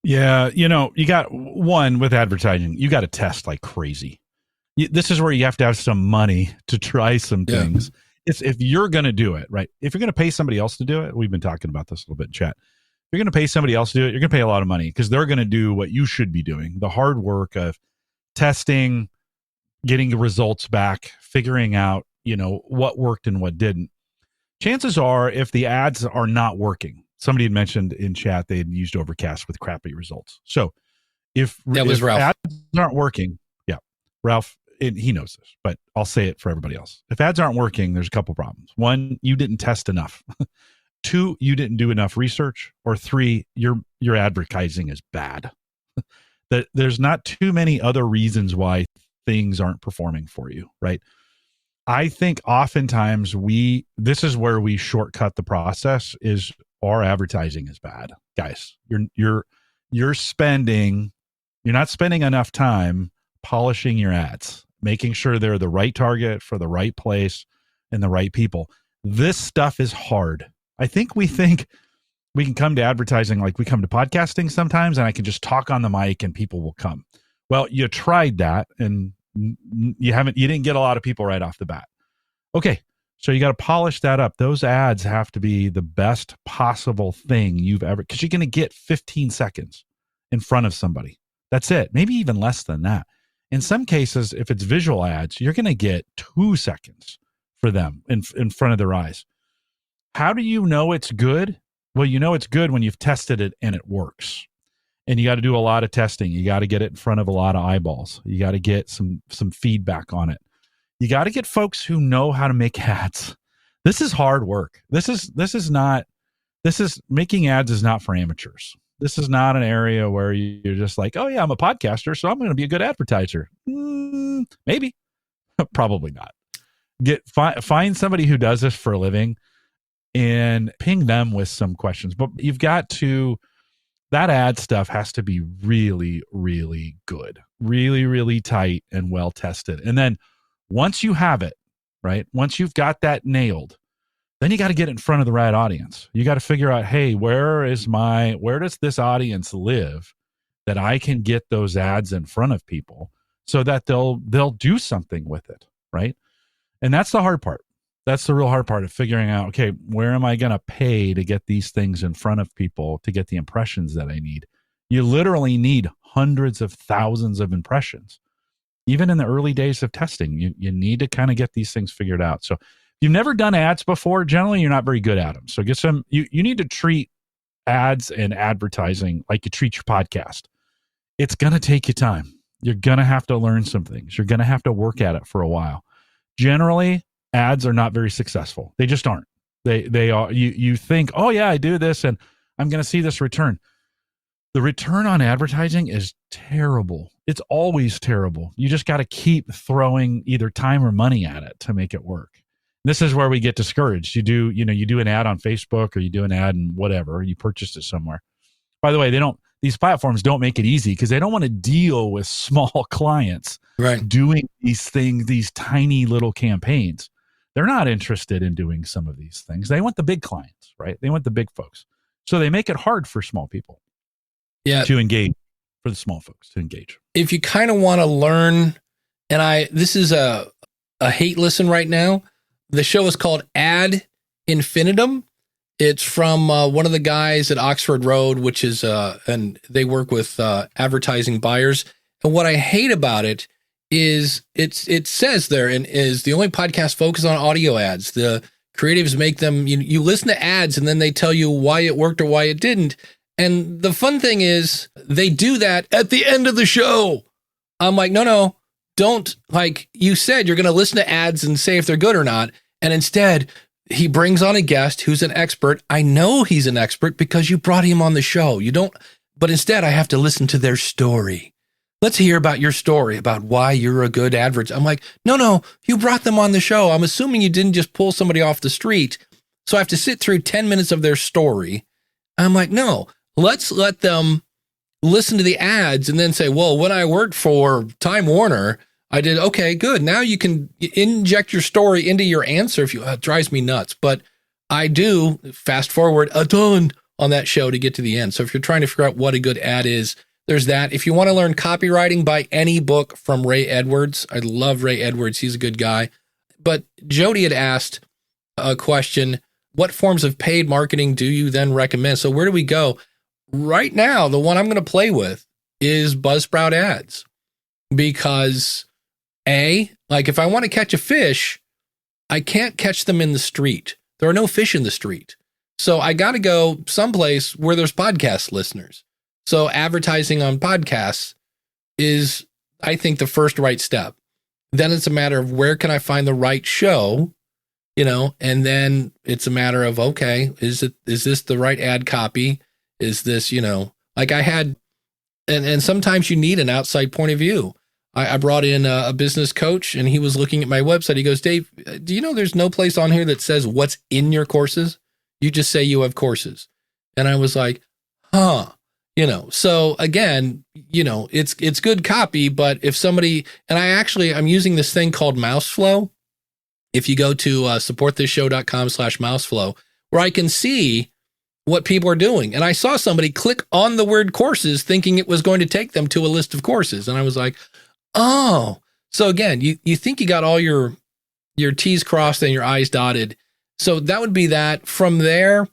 Yeah. You got one with advertising. You got to test like crazy. This is where you have to have some money to try some things. It's if you're going to do it, right? If you're going to pay somebody else to do it, we've been talking about this a little bit in chat. You're going to pay somebody else to do it, you're going to pay a lot of money because they're going to do what you should be doing. The hard work of testing, getting the results back, figuring out, what worked and what didn't. Chances are if the ads are not working, somebody had mentioned in chat they had used Overcast with crappy results. So if
Ralph.
Ads aren't working, Ralph, he knows this, but I'll say it for everybody else. If ads aren't working, there's a couple problems. One, you didn't test enough. 2, you didn't do enough research, or 3, your advertising is bad. There's not too many other reasons why things aren't performing for you, right? I think oftentimes this is where we shortcut the process is our advertising is bad. Guys, you're not spending enough time polishing your ads, making sure they're the right target for the right place and the right people. This stuff is hard. I think we can come to advertising like we come to podcasting sometimes, and I can just talk on the mic and people will come. Well, you tried that and you didn't get a lot of people right off the bat. Okay. So you got to polish that up. Those ads have to be the best possible thing you've ever, because you're going to get 15 seconds in front of somebody. That's it. Maybe even less than that. In some cases, if it's visual ads, you're going to get 2 seconds for them in front of their eyes. How do you know it's good? Well, you know it's good when you've tested it and it works. And you got to do a lot of testing. You got to get it in front of a lot of eyeballs. You got to get some feedback on it. You got to get folks who know how to make ads. This is hard work. Making ads is not for amateurs. This is not an area where you're just like, oh yeah, I'm a podcaster, so I'm going to be a good advertiser. Maybe, probably not. Find somebody who does this for a living and ping them with some questions. But you've got to, that ad stuff has to be really, really good, really, really tight and well tested. And then once you have it, right, once you've got that nailed, then you got to get it in front of the right audience. You got to figure out, hey, where does this audience live that I can get those ads in front of people so that they'll do something with it, right? And that's the hard part. That's the real hard part of figuring out, okay, where am I going to pay to get these things in front of people to get the impressions that I need? You literally need hundreds of thousands of impressions. Even in the early days of testing, you need to kind of get these things figured out. So if you've never done ads before, generally you're not very good at them. So you need to treat ads and advertising like you treat your podcast. It's going to take you time. You're going to have to learn some things. You're going to have to work at it for a while. Generally, ads are not very successful. They just aren't. They are. You think, oh yeah, I do this and I'm going to see this return. The return on advertising is terrible. It's always terrible. You just got to keep throwing either time or money at it to make it work. This is where we get discouraged. You do an ad on Facebook or you do an ad in whatever, you purchased it somewhere. By the way, these platforms don't make it easy because they don't want to deal with small clients doing these things, these tiny little campaigns. They're not interested in doing some of these things. They want the big clients, right? They want the big folks. So they make it hard for small people to engage, for the small folks to engage.
If you kind of want to learn, and this is a hate listen right now. The show is called Ad Infinitum. It's from one of the guys at Oxford Road, which is, and they work with advertising buyers. And what I hate about it is it says there, and is the only podcast focused on audio ads. The creatives make them, you listen to ads and then they tell you why it worked or why it didn't. And the fun thing is they do that at the end of the show. I'm like, no, don't. Like you said, you're going to listen to ads and say if they're good or not. And instead, he brings on a guest who's an expert. I know he's an expert because you brought him on the show. You don't, but instead I have to listen to their story. Let's hear about your story about why you're a good advert. I'm like, no, you brought them on the show. I'm assuming you didn't just pull somebody off the street. So I have to sit through 10 minutes of their story. I'm like, no, let's let them listen to the ads and then say, well, when I worked for Time Warner, I did, okay, good. Now you can inject your story into your answer. It drives me nuts, but I do fast forward a ton on that show to get to the end. So if you're trying to figure out what a good ad is, there's that. If you want to learn copywriting, buy any book from Ray Edwards. I love Ray Edwards. He's a good guy. But Jody had asked a question, what forms of paid marketing do you then recommend? So where do we go? Right now, the one I'm going to play with is Buzzsprout ads, because like if I want to catch a fish, I can't catch them in the street. There are no fish in the street. So I got to go someplace where there's podcast listeners. So advertising on podcasts is, I think, the first right step. Then it's a matter of where can I find the right show, and then it's a matter of, okay, is this the right ad copy? Is this, like I had, and sometimes you need an outside point of view. I brought in a business coach and he was looking at my website. He goes, Dave, do you know there's no place on here that says what's in your courses? You just say you have courses. And I was like, so again, it's good copy, but if somebody, and I'm using this thing called Mouseflow. If you go to supportthishow.com/mouseflow, where I can see what people are doing. And I saw somebody click on the word courses thinking it was going to take them to a list of courses. And I was like, oh, so again, you think you got all your T's crossed and your I's dotted. So that would be that. From there,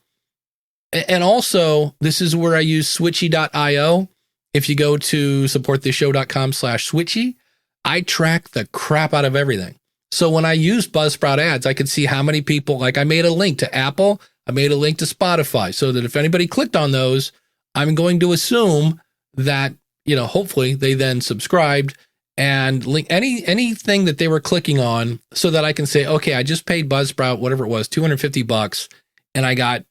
and also this is where I use switchy.io. If you go to supportthishow.com/switchy, I track the crap out of everything. So when I use Buzzsprout ads, I could see how many people, like I made a link to Apple, I made a link to Spotify, so that if anybody clicked on those, I'm going to assume that, hopefully they then subscribed and link anything that they were clicking on, so that I can say, okay, I just paid Buzzsprout, whatever it was, $250, and I got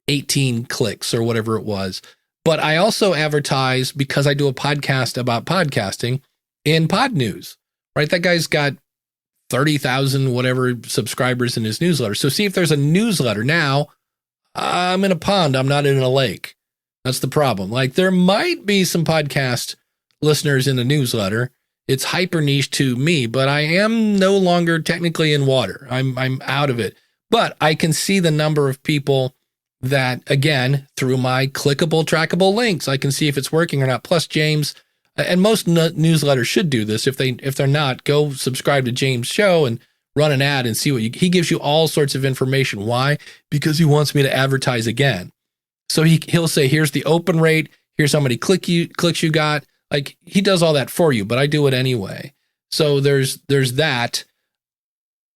18 clicks or whatever it was. But I also advertise, because I do a podcast about podcasting, in Pod News, right? That guy's got 30,000 whatever subscribers in his newsletter. So see if there's a newsletter. Now, I'm in a pond. I'm not in a lake. That's the problem. Like there might be some podcast listeners in the newsletter. It's hyper niche to me, but I am no longer technically in water. I'm out of it. But I can see the number of people that, again, through my clickable, trackable links, I can see if it's working or not. Plus, James, and most newsletters should do this. If they're not, go subscribe to James' show and run an ad and see what he gives you all sorts of information. Why? Because he wants me to advertise again. So he'll say, here's the open rate. Here's how many clicks you got. Like he does all that for you, but I do it anyway. So there's that.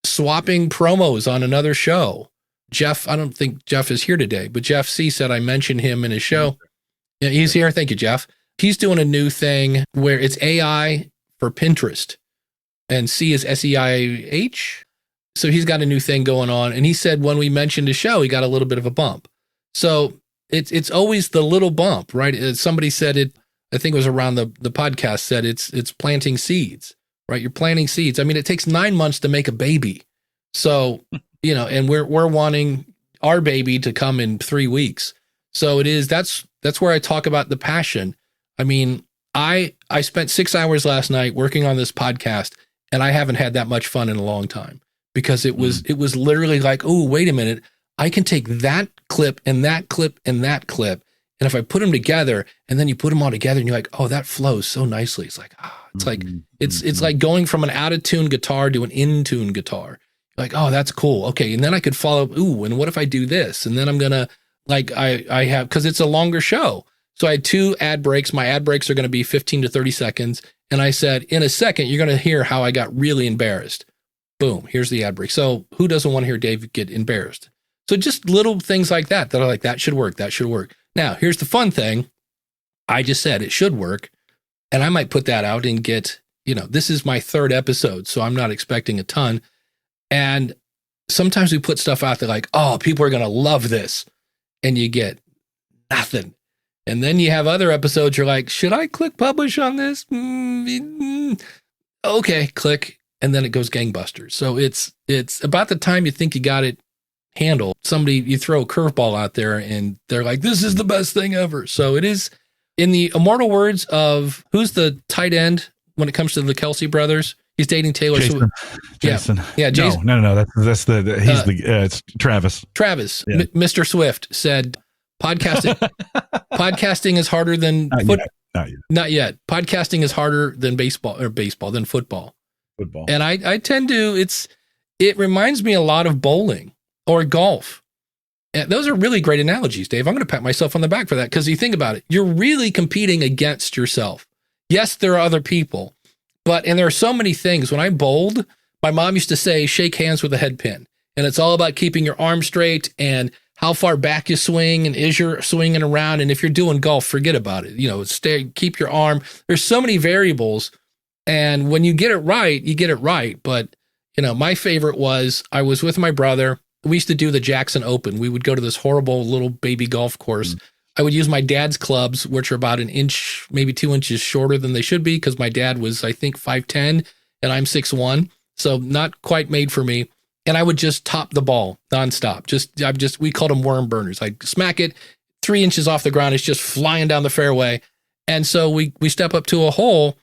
Swapping promos on another show. Jeff, I don't think Jeff is here today, but Jeff C said I mentioned him in his show. Yeah, he's here. Thank you, Jeff. He's doing a new thing where it's AI for Pinterest. and C is SEIH. So he's got a new thing going on. And he said when we mentioned the show, he got a little bit of a bump. So it's always the little bump, right? Somebody said it, I think it was around the podcast, said it's planting seeds, right? You're planting seeds. I mean, it takes 9 months to make a baby. So, and we're wanting our baby to come in 3 weeks. So that's where I talk about the passion. I mean, I spent 6 hours last night working on this podcast, and I haven't had that much fun in a long time, because it was literally like, oh, wait a minute. I can take that clip and that clip and that clip. And if I put them together, and then you put them all together and you're like, oh, that flows so nicely. It's like, it's like going from an out of tune guitar to an in tune guitar. Like, oh, that's cool. Okay. And then I could follow, ooh, and what if I do this? And then I'm going to, like, I have, because it's a longer show. So I had 2 ad breaks. My ad breaks are going to be 15 to 30 seconds. And I said, in a second, you're going to hear how I got really embarrassed. Boom, here's the ad break. So who doesn't want to hear Dave get embarrassed? So just little things like that are like, that should work. That should work. Now, here's the fun thing. I just said it should work. And I might put that out and get, this is my 3rd episode, so I'm not expecting a ton. And sometimes we put stuff out there like, oh, people are going to love this. And you get nothing. And then you have other episodes, you're like, should I click publish on this? Okay, click. And then it goes gangbusters. So it's about the time you think you got it handled, you throw a curveball out there and they're like, this is the best thing ever. So it is, in the immortal words of, who's the tight end when it comes to the Kelsey brothers? He's dating Taylor Swift.
Jason.
Yeah. Jason.
No. That's it's Travis.
Travis, yeah. Mr. Swift said, podcasting is harder than Not yet. Podcasting is harder than than football. And I tend to, it reminds me a lot of bowling or golf. And those are really great analogies, Dave. I'm going to pat myself on the back for that, because you think about it, you're really competing against yourself. Yes, there are other people, and there are so many things. When I bowled, my mom used to say, shake hands with a head pin. And it's all about keeping your arm straight and how far back you swing, and is you're swinging around. And if you're doing golf, forget about it. Keep your arm. There's so many variables. And when you get it right, you get it right. But, my favorite was, I was with my brother. We used to do the Jackson Open. We would go to this horrible little baby golf course. I would use my dad's clubs, which are about an inch, maybe 2 inches shorter than they should be, because my dad was, I think, 5'10", and I'm 6'1", so not quite made for me. And I would just top the ball nonstop. We called them worm burners. I'd smack it 3 inches off the ground. It's just flying down the fairway. And so we step up to a hole,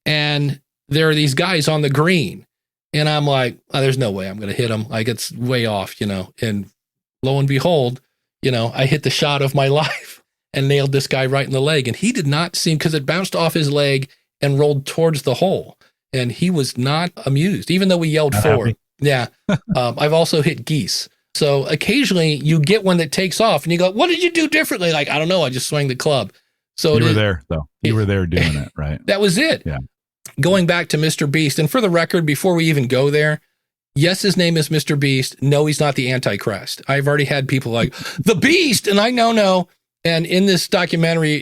and there are these guys on the green. And I'm like, oh, there's no way I'm going to hit them. Like, it's way off, and lo and behold, I hit the shot of my life and nailed this guy right in the leg. And he did not seem, because it bounced off his leg and rolled towards the hole. And he was not amused, even though we yelled forward. Yeah. I've also hit geese. So occasionally you get one that takes off and you go, what did you do differently? Like, I don't know. I just swung the club. So
you were there, though. You were there doing it, right?
That was it.
Yeah.
Going back to Mr. Beast, and for the record, before we even go there, yes, his name is Mr. Beast. No, he's not the Antichrist. I've already had people like, the Beast, and I know. And in this documentary,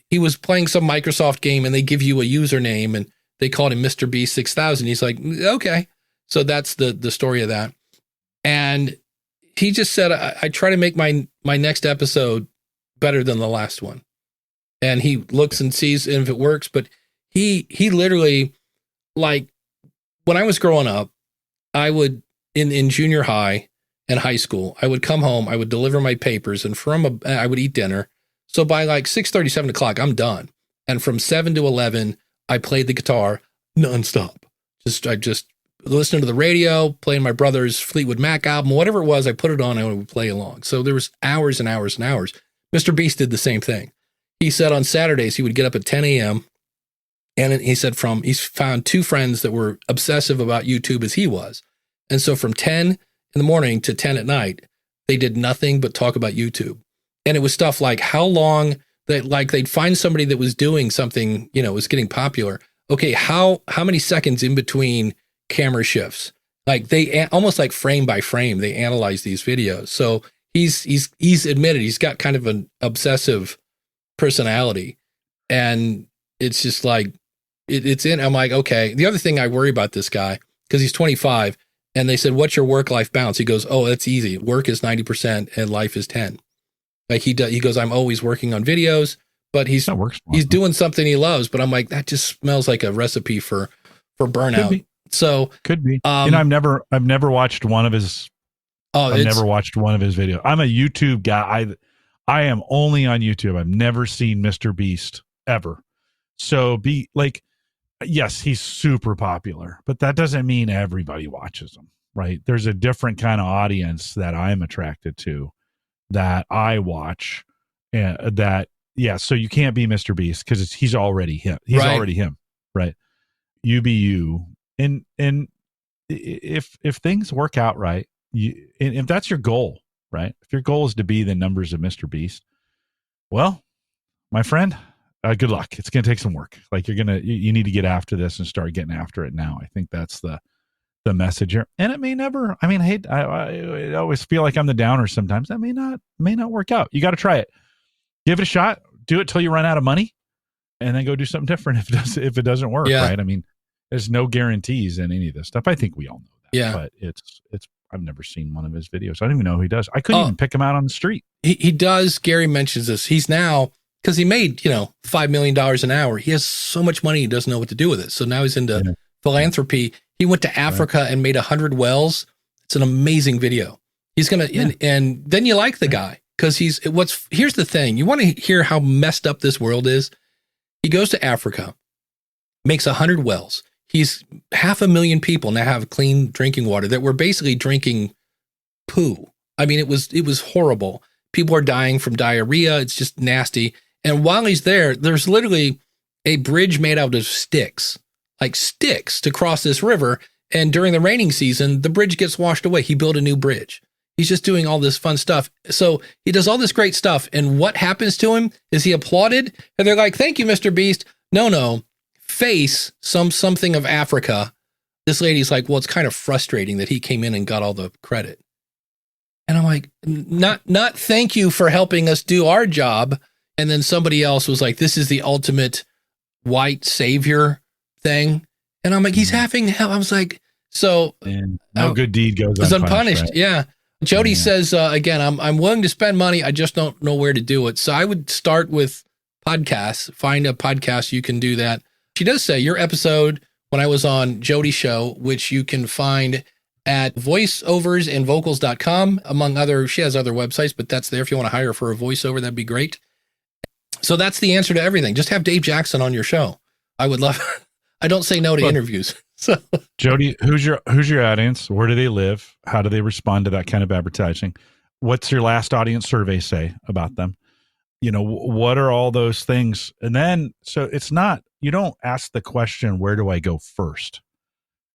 he was playing some Microsoft game, and they give you a username, and they called him Mr. Beast 6000. He's like, okay. So that's the story of that. And he just said, I try to make my next episode better than the last one. And he looks and sees if it works, but he literally, like, when I was growing up, I would, in junior high and high school, I would come home, I would deliver my papers, and I would eat dinner. So by like 6:30, 7 o'clock, I'm done. And from 7 to 11, I played the guitar nonstop. I just listened to the radio, playing my brother's Fleetwood Mac album, whatever it was, I put it on and I would play along. So there was hours and hours and hours. Mr. Beast did the same thing. He said on Saturdays, he would get up at 10 a.m. And he said he's found 2 friends that were obsessive about YouTube as he was. And so from 10 in the morning to 10 at night, they did nothing but talk about YouTube. And it was stuff like how long they'd find somebody that was doing something, was getting popular. Okay, how many seconds in between camera shifts? Like they almost like frame by frame, they analyze these videos. So he's admitted he's got kind of an obsessive personality. And it's just like, it's in. I'm like, okay. The other thing I worry about this guy, because he's 25, and they said, what's your work-life balance? He goes, oh, that's easy. Work is 90% and life is 10. Like he goes, I'm always working on videos, but he's doing something he loves. But I'm like, that just smells like a recipe for burnout. So
could be. I've never watched one of his. I've never watched one of his videos. I'm a YouTube guy. I am only on YouTube. I've never seen Mr. Beast ever. So yes, he's super popular, but that doesn't mean everybody watches him, right? There's a different kind of audience that I'm attracted to, that I watch, and so you can't be Mr. Beast because he's already him. He's already him, right? You be you, and if things work out right, and if that's your goal, right? If your goal is to be the numbers of Mr. Beast, well, my friend, good luck. It's going to take some work. Like you need to get after this and start getting after it now. I think that's the message here. And it may never, I always feel like I'm the downer sometimes. That may not work out. You got to try it. Give it a shot. Do it till you run out of money, and then go do something different if it doesn't work, right? I mean, there's no guarantees in any of this stuff. I think we all know that. Yeah. But it's I've never seen one of his videos. I don't even know who he does. I couldn't even pick him out on the street.
He does. Gary mentions this. He's now, because he made, $5 million an hour. He has so much money, he doesn't know what to do with it. So now he's into philanthropy. He went to Africa and made 100 wells. It's an amazing video. He's going to, and then you like the guy because here's the thing. You want to hear how messed up this world is. He goes to Africa, makes 100 wells. He's 500,000 people now have clean drinking water that were basically drinking poo. I mean, it was horrible. People are dying from diarrhea. It's just nasty. And while he's there, there's literally a bridge made out of sticks to cross this river. And during the raining season, the bridge gets washed away. He built a new bridge. He's just doing all this fun stuff. So he does all this great stuff. And what happens to him is he applauded. And they're like, thank you, Mr. Beast. No. Face something of Africa. This lady's like, well, it's kind of frustrating that he came in and got all the credit. And I'm like, not thank you for helping us do our job. And then somebody else was like, this is the ultimate white savior thing. And I'm like, he's having hell. I was like, so
no good deed goes
unpunished. Right? Yeah. Jody says, again, I'm willing to spend money. I just don't know where to do it. So I would start with podcasts, find a podcast. You can do that. She does say your episode when I was on Jody's show, which you can find at voiceoversandvocals.com, among other, she has other websites, but that's there. If you want to hire for a voiceover, that'd be great. So that's the answer to everything. Just have Dave Jackson on your show. I would love, I don't say no to interviews. So
Jody, who's your audience? Where do they live? How do they respond to that kind of advertising? What's your last audience survey say about them? What are all those things? And then, so it's not, you don't ask the question, where do I go first?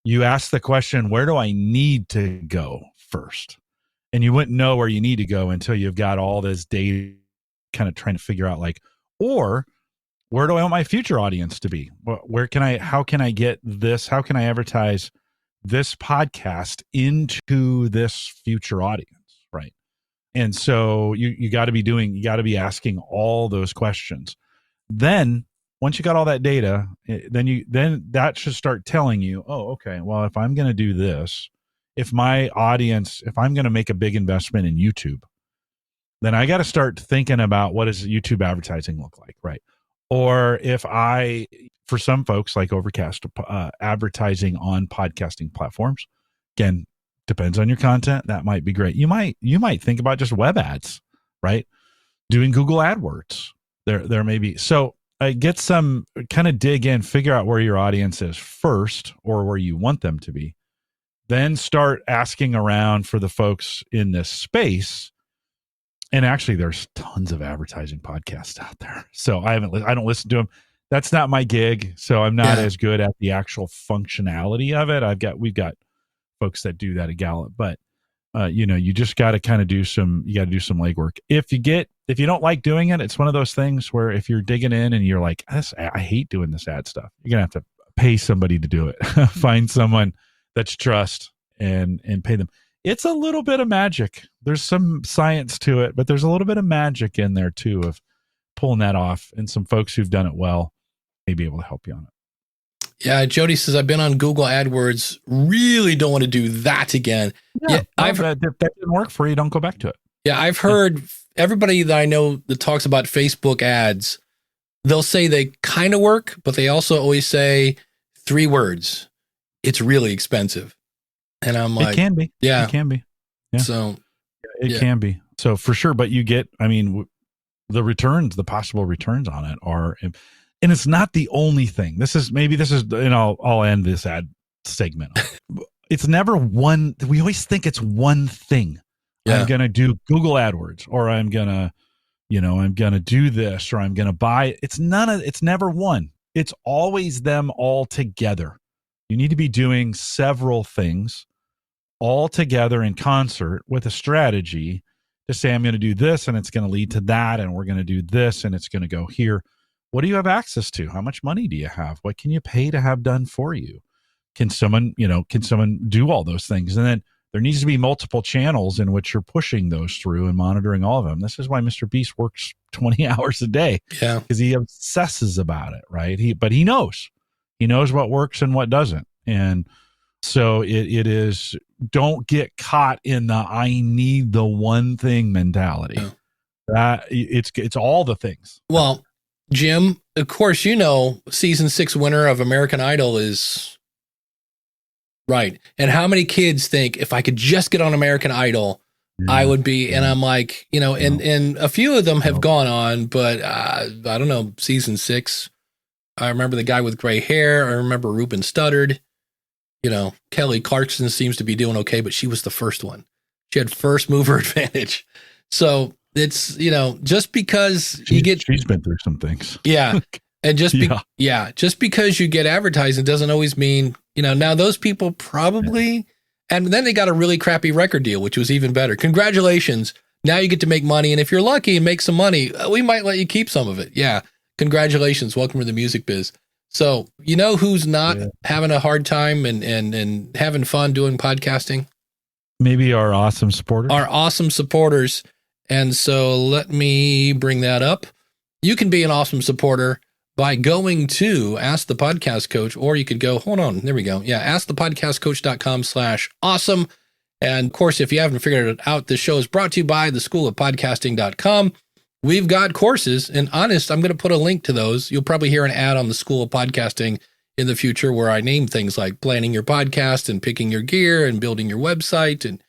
You ask the question, where do I need to go first? And you wouldn't know where you need to go until you've got all this data kind of trying to figure out or where do I want my future audience to be? How can I get this? How can I advertise this podcast into this future audience? Right. And so you got to be asking all those questions. Then once you got all that data, then that should start telling you, oh, okay, well, if I'm going to do this, if I'm going to make a big investment in YouTube, then I got to start thinking about what does YouTube advertising look like, right? Or for some folks like Overcast, advertising on podcasting platforms, again, depends on your content. That might be great. You might think about just web ads, right? Doing Google AdWords. There may be. So get some, kind of dig in, figure out where your audience is first, or where you want them to be. Then start asking around for the folks in this space. And actually, there's tons of advertising podcasts out there. So I don't listen to them. That's not my gig. So I'm not as good at the actual functionality of it. We've got folks that do that at Gallup, but you just got to kind of do some legwork. If you don't like doing it, it's one of those things where if you're digging in and you're like, I hate doing this ad stuff, you're going to have to pay somebody to do it. Find someone that you trust and pay them. It's a little bit of magic. There's some science to it, but there's a little bit of magic in there too of pulling that off. And some folks who've done it well may be able to help you on it.
Yeah, Jody says, I've been on Google AdWords. Really don't want to do that again.
Yeah, if that didn't work for you, don't go back to it.
Yeah, I've heard everybody that I know that talks about Facebook ads, they'll say they kind of work, but they also always say 3 words. It's really expensive. And I'm like,
it can be.
Yeah.
It can be. Yeah.
So
it can be. So for sure. But you get, I mean, the returns, the possible returns on it are, and it's not the only thing. This is, and I'll end this ad segment. It's never one. We always think it's one thing. Yeah. I'm going to do Google AdWords, or I'm going to do this, or I'm going to buy. It's never one. It's always them all together. You need to be doing several things all together in concert with a strategy to say, I'm going to do this and it's going to lead to that. And we're going to do this and it's going to go here. What do you have access to? How much money do you have? What can you pay to have done for you? Can someone do all those things? And then there needs to be multiple channels in which you're pushing those through and monitoring all of them. This is why Mr. Beast works 20 hours a day.
Yeah.
Because he obsesses about it, right? But he knows what works and what doesn't. And so it is, don't get caught in the I need the one thing mentality. Yeah. That it's all the things.
Well, Jim, of course, season 6 winner of American Idol is right. And how many kids think if I could just get on American Idol, I would be, and I'm like, and a few of them have gone on, but I don't know, season 6, I remember the guy with gray hair. I remember Ruben Studdard. Kelly Clarkson seems to be doing okay, but she was the first one. She had first mover advantage. So it's, just because she's
been through some things.
Yeah. And just because you get advertising doesn't always mean, now those people probably, and then they got a really crappy record deal, which was even better. Congratulations. Now you get to make money. And if you're lucky and make some money, we might let you keep some of it. Yeah. Congratulations. Welcome to the music biz. So, who's not having a hard time and having fun doing podcasting?
Maybe our awesome supporters.
Our awesome supporters. And so let me bring that up. You can be an awesome supporter by going to Ask the Podcast Coach, or you could go, hold on, there we go. Yeah, askthepodcastcoach.com/awesome. And of course, if you haven't figured it out, this show is brought to you by theschoolofpodcasting.com. We've got courses, and honest, I'm going to put a link to those. You'll probably hear an ad on the School of Podcasting in the future where I name things like planning your podcast and picking your gear and building your website and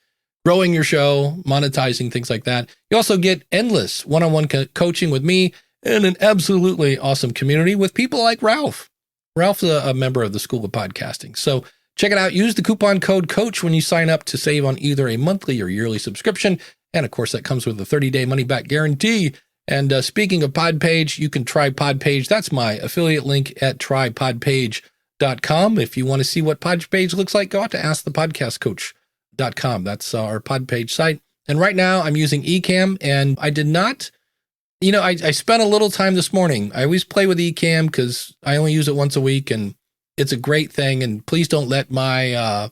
growing your show, monetizing, things like that. You also get endless one-on-one coaching with me and an absolutely awesome community with people like Ralph. Ralph's a member of the School of Podcasting. So check it out. Use the coupon code COACH when you sign up to save on either a monthly or yearly subscription. And of course, that comes with a 30-day money-back guarantee. And speaking of Podpage, you can try Podpage. That's my affiliate link at trypodpage.com. If you want to see what Podpage looks like, go out to askthepodcastcoach.com. That's our Podpage site. And right now I'm using Ecamm, and I did not, I spent a little time this morning. I always play with Ecamm because I only use it once a week, and it's a great thing. And please don't let my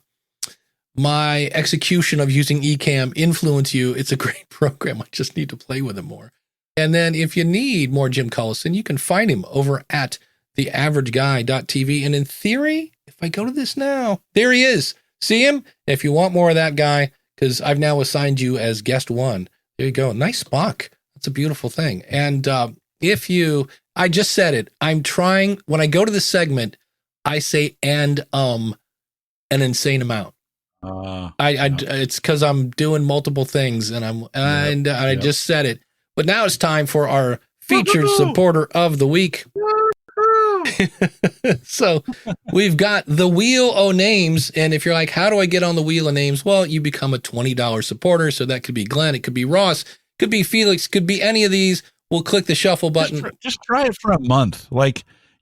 execution of using Ecamm influence you. It's a great program. I just need to play with it more. And then if you need more Jim Collison, you can find him over at theaverageguy.tv. And in theory, if I go to this now, there he is. See him? If you want more of that guy, because I've now assigned you as guest 1. There you go. Nice Spock. That's a beautiful thing. And I just said it. I'm trying, when I go to the segment, I say an insane amount. It's because I'm doing multiple things, and I just said it. But now it's time for our featured supporter of the week. So we've got the Wheel o' Names. And if you're like, how do I get on the Wheel of Names? Well, you become a $20 supporter. So that could be Glenn. It could be Ross. Could be Felix. Could be any of these. We'll click the shuffle button.
Just try it for a month.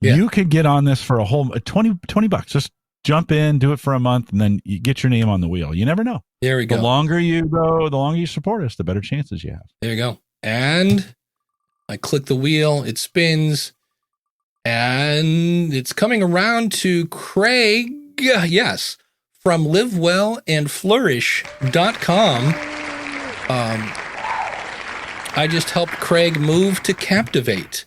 You could get on this for a whole $20. Just jump in, do it for a month, and then you get your name on the wheel. You never know.
There we go.
The longer you go, the longer you support us, the better chances you have.
There you go. And I click the wheel, it spins, and it's coming around to Craig. Yes. From livewellandflourish.com. I just helped Craig move to Captivate.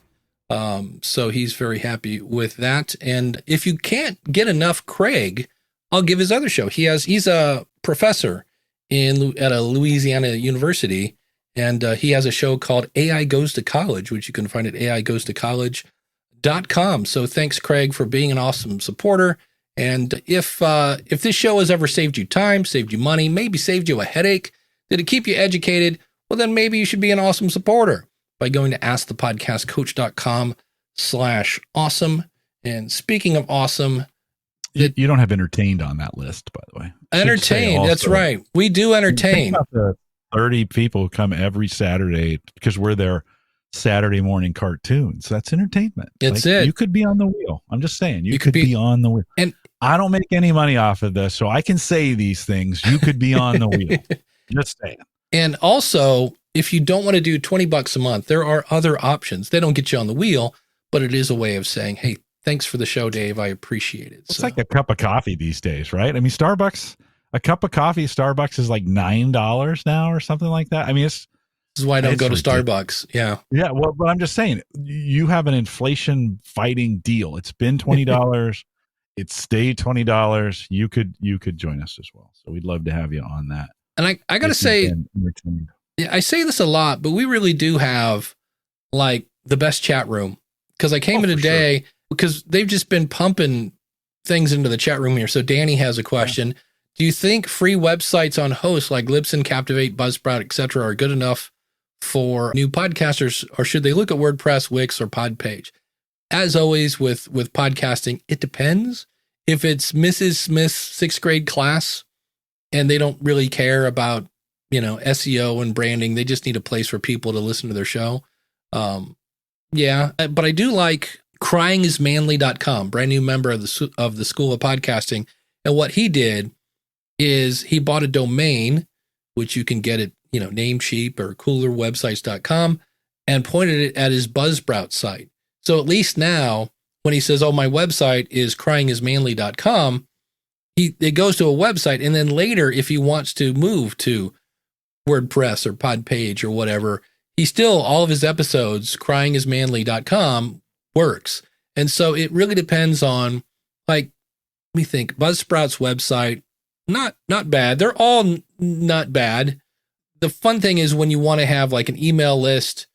So he's very happy with that. And if you can't get enough Craig, I'll give his other show. He's a professor at a Louisiana university, and he has a show called AI Goes to College, which you can find at aigoestocollege.com. So thanks, Craig, for being an awesome supporter. And if this show has ever saved you time, saved you money, maybe saved you a headache, did it keep you educated? Well, then maybe you should be an awesome supporter by going to askthepodcastcoach.com/awesome. And speaking of awesome,
you don't have entertained on that list, by the way.
Entertained, that's right. We do entertain.
Think about the 30 people who come every Saturday because we're their Saturday morning cartoons. That's entertainment.
That's it.
You could be on the wheel. I'm just saying, you could be on the wheel. And I don't make any money off of this, so I can say these things. You could be on the wheel. Just saying.
And also, if you don't want to do $20 a month, there are other options. They don't get you on the wheel, but it is a way of saying, hey, thanks for the show, Dave. I appreciate it.
It's like a cup of coffee these days, right? I mean, Starbucks, a cup of coffee, Starbucks is like $9 now or something like that. I mean, this
is why I don't go to Starbucks. Yeah.
Yeah. Well, but I'm just saying, you have an inflation fighting deal. It's been $20. It stayed $20. You could join us as well. So we'd love to have you on that.
And I got to say, I say this a lot, but we really do have like the best chat room, because I came in today because they've just been pumping things into the chat room here. So Danny has a question. Yeah. Do you think free websites on hosts like Libsyn, Captivate, Buzzsprout, etc. are good enough for new podcasters, or should they look at WordPress, Wix, or Podpage? As always with podcasting, it depends. If it's Mrs. Smith's sixth grade class and they don't really care about, SEO and branding, they just need a place for people to listen to their show. Yeah, but I do like cryingismanly.com, brand new member of the School of Podcasting. And what he did is he bought a domain, which you can get at, Namecheap or coolerwebsites.com, and pointed it at his Buzzsprout site. So at least now, when he says, oh, my website is cryingismanly.com, it goes to a website. And then later, if he wants to move to WordPress or Podpage or whatever, all of his episodes, cryingismanly.com, works. And so it really depends on, let me think, Buzzsprout's website, not bad. They're all not bad. The fun thing is when you want to have like an email list,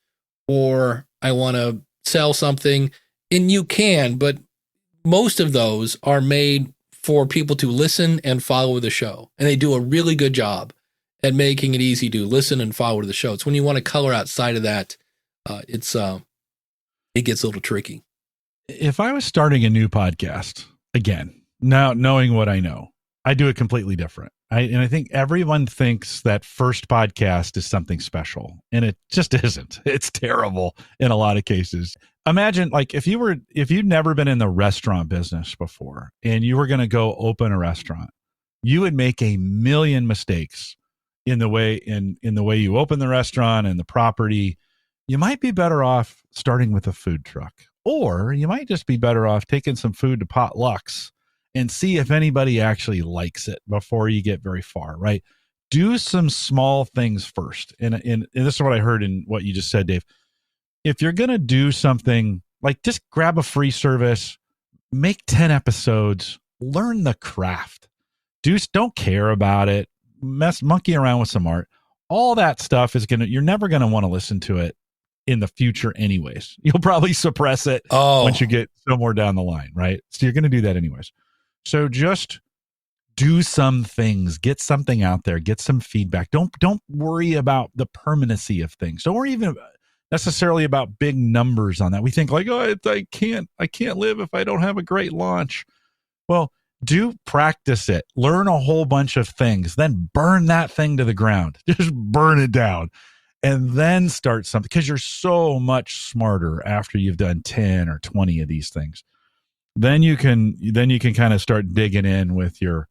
or I want to sell something, and you can, but most of those are made for people to listen and follow the show. And they do a really good job at making it easy to listen and follow the show. It's when you want to color outside of that, it gets a little tricky.
If I was starting a new podcast, again, now knowing what I know, I do it completely different. I think everyone thinks that first podcast is something special, and it just isn't. It's terrible in a lot of cases. Imagine if you'd never been in the restaurant business before and you were going to go open a restaurant, you would make a million mistakes in the way you open the restaurant and the property. You might be better off starting with a food truck, or you might just be better off taking some food to potlucks and see if anybody actually likes it before you get very far, right? Do some small things first. And this is what I heard in what you just said, Dave. If you're going to do something, just grab a free service, make 10 episodes, learn the craft. Don't care about it. Monkey around with some art. All that stuff you're never going to want to listen to it in the future anyways. You'll probably suppress it once you get somewhere down the line, right? So you're going to do that anyways. So just do some things, get something out there, get some feedback. Don't worry about the permanency of things. Don't worry even necessarily about big numbers on that. We think I can't live if I don't have a great launch. Well, practice it, learn a whole bunch of things, then burn that thing to the ground. Just burn it down and then start something, because you're so much smarter after you've done 10 or 20 of these things. Then you can kind of start digging in with your,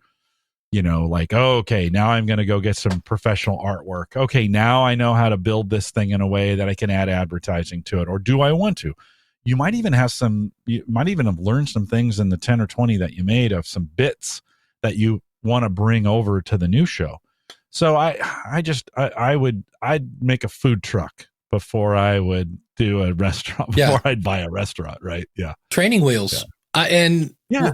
okay, now I'm going to go get some professional artwork. Okay, now I know how to build this thing in a way that I can add advertising to it. Or do I want to? You might even have learned some things in the 10 or 20 that you made of some bits that you want to bring over to the new show. So I'd make a food truck. before I would do a restaurant, before I'd buy a restaurant, right? Yeah.
Training wheels.
Yeah.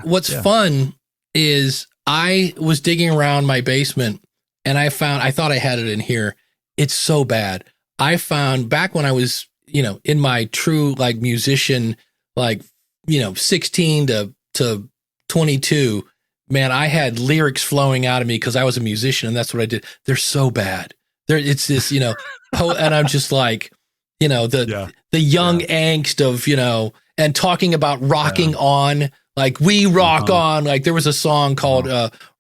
What's fun is I was digging around my basement and I thought I had it in here. It's so bad. I found back when I was, in my true like musician, 16 to 22, man, I had lyrics flowing out of me because I was a musician and that's what I did. They're so bad. It's this, and I'm just like, the young angst of, and talking about rocking on, like we rock on, like there was a song called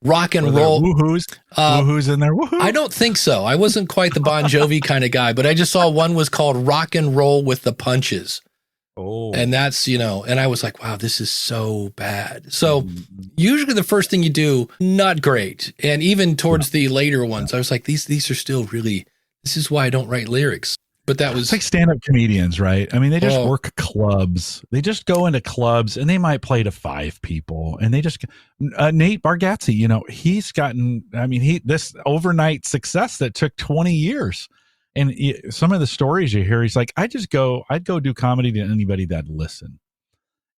Rock and Roll.
Woohoo's in there. Woohoo.
I don't think so. I wasn't quite the Bon Jovi kind of guy, but I just saw one was called Rock and Roll with the Punches.
Oh,
and that's, and I was like, wow, this is so bad. So usually the first thing you do, not great. And even towards the later ones, I was like, these are still really, this is why I don't write lyrics. But that was
it's like stand-up comedians, right? I mean, they just work clubs. They just go into clubs and they might play to 5 people. And they just Nate Bargatze, he's gotten, this overnight success that took 20 years. And some of the stories you hear, he's like, I'd go do comedy to anybody that'd listen.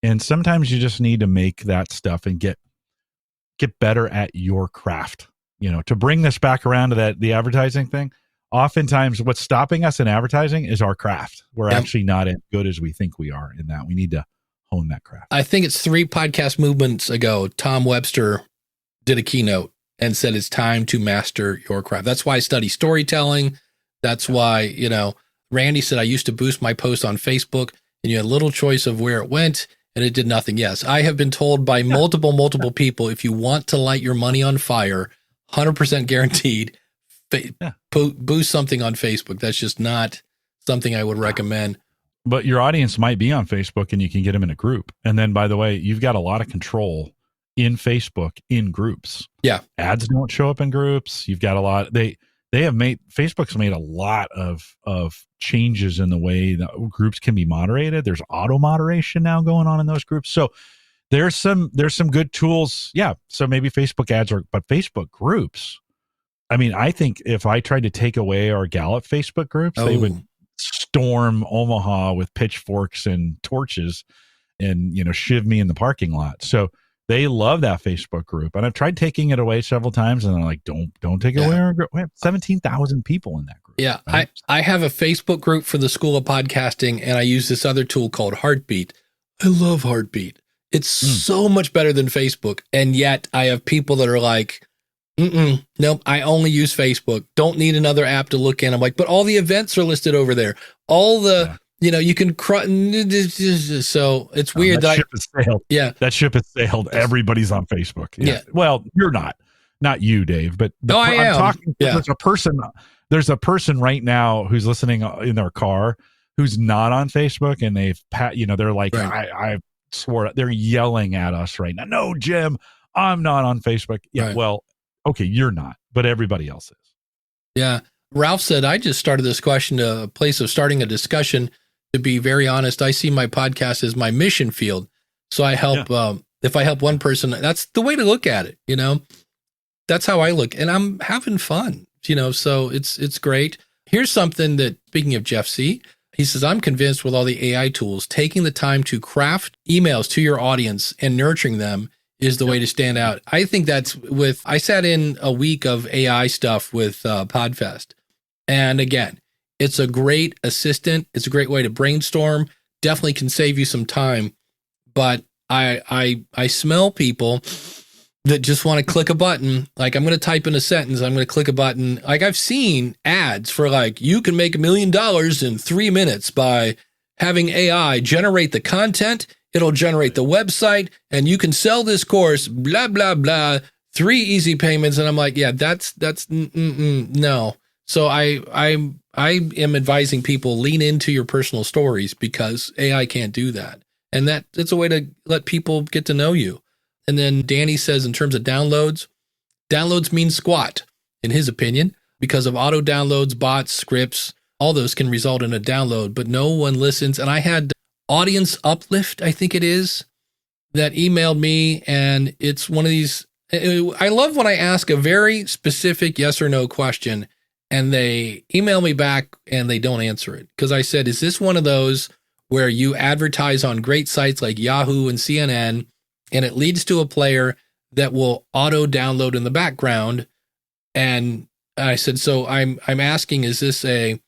And sometimes you just need to make that stuff and get better at your craft. To bring this back around to the advertising thing. Oftentimes what's stopping us in advertising is our craft. We're actually not as good as we think we are in that. We need to hone that craft.
I think it's 3 podcast movements ago, Tom Webster did a keynote and said, it's time to master your craft. That's why I study storytelling. That's why, Randy said, I used to boost my post on Facebook and you had little choice of where it went and it did nothing. Yes. I have been told by multiple people, if you want to light your money on fire, 100% guaranteed, boost something on Facebook. That's just not something I would recommend.
But your audience might be on Facebook and you can get them in a group. And then, by the way, you've got a lot of control in Facebook in groups.
Yeah.
Ads don't show up in groups. You've got a lot. Facebook's made a lot of changes in the way that groups can be moderated. There's auto moderation now going on in those groups. So there's some good tools. Yeah. So maybe Facebook ads but Facebook groups. I think if I tried to take away our Gallup Facebook groups, they would storm Omaha with pitchforks and torches and, shiv me in the parking lot. So they love that Facebook group. And I've tried taking it away several times and they're like, don't take it away. Our group. We have 17,000 people in that group.
Yeah.
Right?
I have a Facebook group for the School of Podcasting and I use this other tool called Heartbeat. I love Heartbeat. It's so much better than Facebook. And yet I have people that are like, nope, I only use Facebook. Don't need another app to look in. I'm like, but all the events are listed over there. All the, you can, so it's weird
that ship has sailed.
Yeah.
That ship has sailed. Everybody's on Facebook. Yeah. Well, you're not you, Dave, but
I am.
Talking, there's a person right now who's listening in their car who's not on Facebook and they're like, right. I swore they're yelling at us right now. No, Jim, I'm not on Facebook. Yeah. Right. Well, okay, you're not, but everybody else is.
Yeah. Ralph said, I just started this question to a place of starting a discussion. To be very honest, I see my podcast as my mission field. So I help, if I help one person, that's the way to look at it. That's how I look and I'm having fun, so it's great. Here's something that, speaking of Jeff C., he says, I'm convinced with all the AI tools, taking the time to craft emails to your audience and nurturing them is the way to stand out. I think that's I sat in a week of AI stuff with Podfest. And again, it's a great assistant. It's a great way to brainstorm. Definitely can save you some time. But I smell people that just want to click a button. Like, I'm going to type in a sentence. I'm going to click a button. Like, I've seen ads for like, you can make $1 million in 3 minutes by having AI generate the content. It'll generate the website and you can sell this course, blah, blah, blah, 3 easy payments. And I'm like, yeah, that's no. So I am advising people lean into your personal stories because AI can't do that. And it's a way to let people get to know you. And then Danny says, in terms of downloads mean squat, in his opinion, because of auto downloads, bots, scripts, all those can result in a download, but no one listens. And I had Audience Uplift, I think it is, that emailed me. And it's one of these, I love when I ask a very specific yes or no question and they email me back and they don't answer it. Because I said, is this one of those where you advertise on great sites like Yahoo and CNN, and it leads to a player that will auto download in the background? And I said, so I'm asking, is this a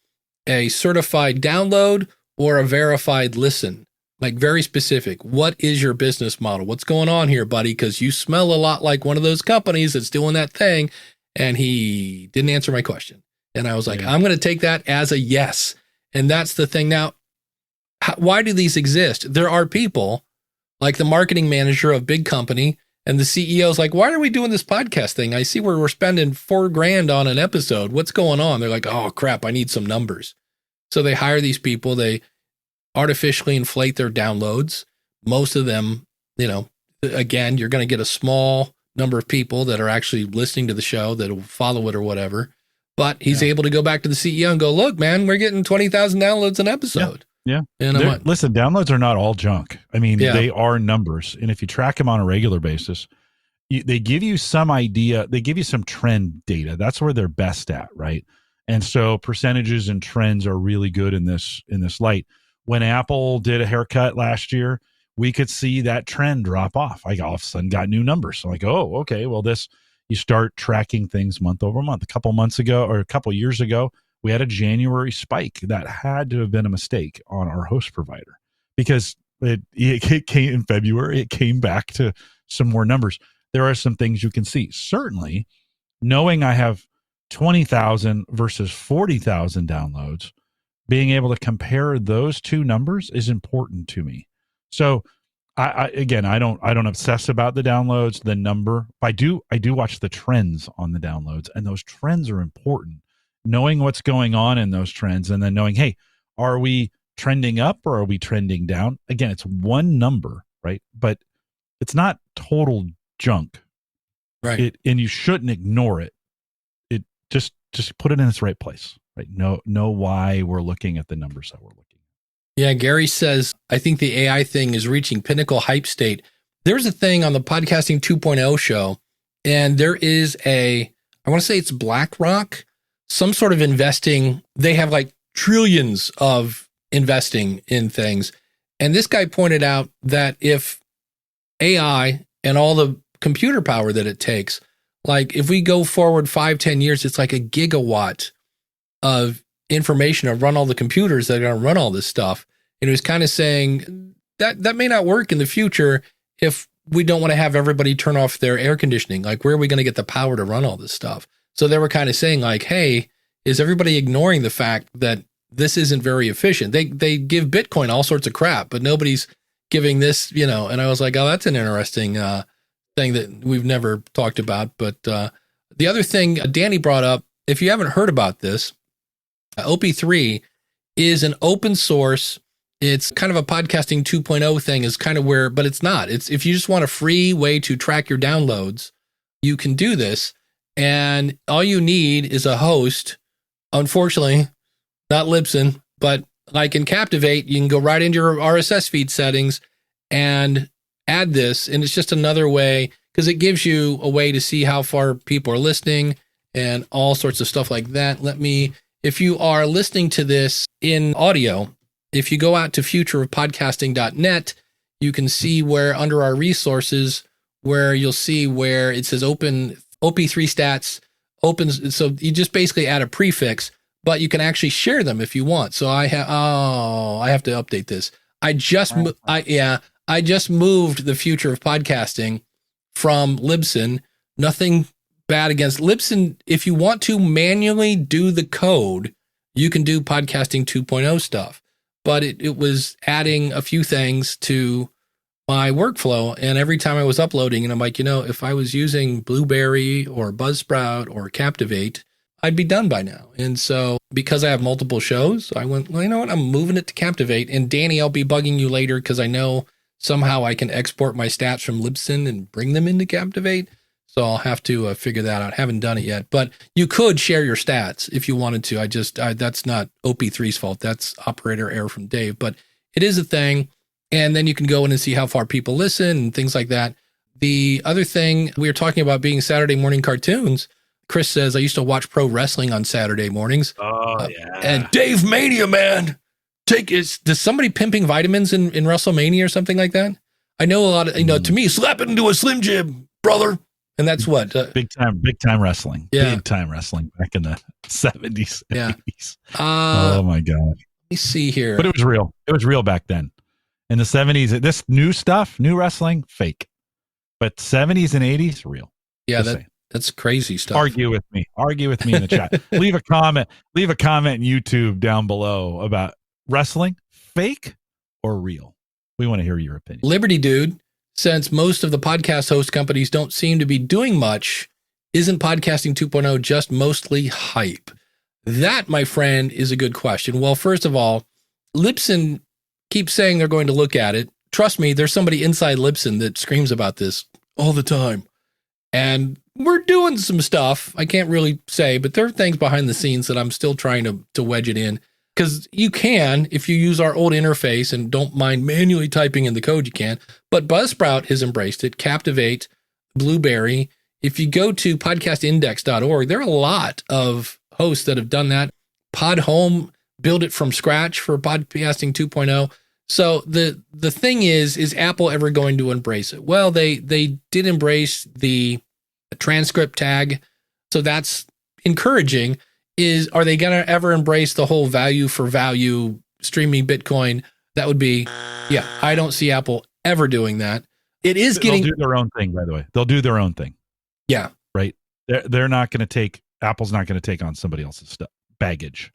certified download or a verified listen? Like, very specific. What is your business model? What's going on here, buddy? Because you smell a lot like one of those companies that's doing that thing. And he didn't answer my question. And I was like, I'm going to take that as a yes. And that's the thing. Now, why do these exist? There are people like the marketing manager of big company and the CEO's like, why are we doing this podcast thing? I see where we're spending $4,000 on an episode. What's going on? They're like, oh crap, I need some numbers. So they hire these people. They artificially inflate their downloads. Most of them, again, you're going to get a small number of people that are actually listening to the show that will follow it or whatever. But he's able to go back to the CEO and go, look, man, we're getting 20,000 downloads an episode.
Yeah.
And I'm like,
listen, downloads are not all junk. I mean, they are numbers. And if you track them on a regular basis, they give you some idea. They give you some trend data. That's where they're best at, right? And so percentages and trends are really good in this light. When Apple did a haircut last year, we could see that trend drop off. I all of a sudden got new numbers. So like, oh, okay, well, you start tracking things month over month. A couple years ago, we had a January spike that had to have been a mistake on our host provider because it came in February. It came back to some more numbers. There are some things you can see. Certainly, knowing I have 20,000 versus 40,000 downloads, being able to compare those two numbers is important to me. So I don't obsess about the downloads, the number. I do watch the trends on the downloads, and those trends are important. Knowing what's going on in those trends, and then knowing, hey, are we trending up or are we trending down? Again, it's one number, right? But it's not total junk,
right?
And you shouldn't ignore it. It just put it in its right place, right? Know why we're looking at the numbers that we're looking.
Yeah, Gary says, I think the AI thing is reaching pinnacle hype state. There's a thing on the Podcasting 2.0 show, and there is I want to say it's BlackRock, some sort of investing. They have like trillions of investing in things. And this guy pointed out that if AI and all the computer power that it takes, like if we go forward 5-10 years, it's like a gigawatt of information to run all the computers that are going to run all this stuff. And he was kind of saying that may not work in the future if we don't want to have everybody turn off their air conditioning. Like, where are we going to get the power to run all this stuff? So they were kind of saying like, hey, is everybody ignoring the fact that this isn't very efficient? They give Bitcoin all sorts of crap, but nobody's giving this, and I was like, oh, that's an interesting thing that we've never talked about. But the other thing Danny brought up, if you haven't heard about this, OP3 is an open source. It's kind of a podcasting 2.0 thing is kind of where, but it's not. It's if you just want a free way to track your downloads, you can do this. And all you need is a host. Unfortunately, not Libsyn, but like in Captivate, you can go right into your RSS feed settings and add this. And it's just another way, because it gives you a way to see how far people are listening and all sorts of stuff like that. If you are listening to this in audio, if you go out to futureofpodcasting.net, you can see where under our resources, where you'll see where it says open OP3 stats opens. So you just basically add a prefix, but you can actually share them if you want. So I have to update this. I just moved the future of podcasting from Libsyn. Nothing bad against Libsyn. If you want to manually do the code, you can do podcasting 2.0 stuff, but it was adding a few things to my workflow. And every time I was uploading, and I'm like, if I was using Blueberry or Buzzsprout or Captivate, I'd be done by now. And so because I have multiple shows, I went, well, you know what? I'm moving it to Captivate. And Danny, I'll be bugging you later because I know somehow I can export my stats from Libsyn and bring them into Captivate. So I'll have to figure that out. Haven't done it yet, but you could share your stats if you wanted to. That's not OP3's fault. That's operator error from Dave, but it is a thing. And then you can go in and see how far people listen and things like that. The other thing, we were talking about being Saturday morning cartoons. Chris says, I used to watch pro wrestling on Saturday mornings.
Oh, yeah.
And Dave Mania, man. Does somebody pimping vitamins in WrestleMania or something like that? I know a lot of, to me, slap it into a Slim Jim, brother. And that's what?
Big time wrestling.
Yeah.
Big time wrestling back in the 70s,
Yeah.
80s.
Oh,
my God.
Let me see here.
But it was real. It was real back then. In the 70s, this new stuff, new wrestling, fake. But 70s and 80s, real.
Yeah, that's crazy stuff.
Argue with me in the chat. Leave a comment in YouTube down below about wrestling, fake or real. We want to hear your opinion.
Liberty Dude, since most of the podcast host companies don't seem to be doing much, isn't podcasting 2.0 just mostly hype? That, my friend, is a good question. Well, first of all, Libsyn keeps saying they're going to look at it. Trust me, there's somebody inside Libsyn that screams about this all the time. And we're doing some stuff. I can't really say, but there are things behind the scenes that I'm still trying to wedge it in. Because you can, if you use our old interface and don't mind manually typing in the code, you can. But Buzzsprout has embraced it, Captivate, Blueberry. If you go to podcastindex.org, there are a lot of hosts that have done that. Podhome built it from scratch for podcasting 2.0. So the thing is Apple ever going to embrace it? Well, they did embrace the transcript tag. So that's encouraging. Are they going to ever embrace the whole value for value streaming Bitcoin? That would be, I don't see Apple ever doing that. It is getting.
They'll do their own thing, by the way. They'll do their own thing.
Yeah.
Right. They're not going to take, Apple's not going to take on somebody else's stuff, baggage.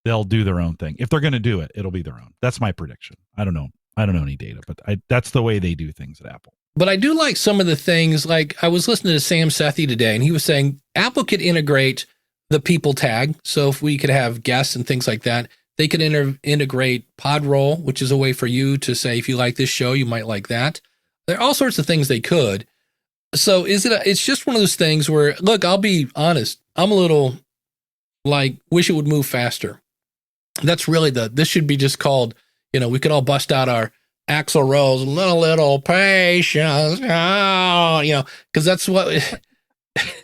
They'll do their own thing. If they're going to do it, it'll be their own. That's my prediction. I don't know any data, but that's the way they do things at Apple.
But I do like some of the things, like I was listening to Sam Sethi today, and he was saying Apple could integrate the people tag. So if we could have guests and things like that, they could integrate Podroll, which is a way for you to say, if you like this show, you might like that. There are all sorts of things they could. So it's just one of those things where, look, I'll be honest. I'm a little wish it would move faster. That's really this should be just called, we could all bust out our Axl Rose, little patience, because that's what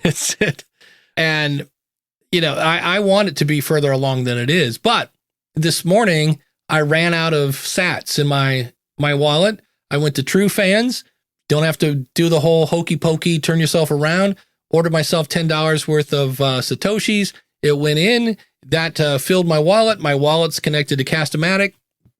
it's it. And, I want it to be further along than it is. But this morning I ran out of sats in my wallet. I went to True Fans. Don't have to do the whole hokey pokey, turn yourself around. Ordered myself $10 worth of Satoshis. It went in. That filled my wallet. My wallet's connected to Castomatic.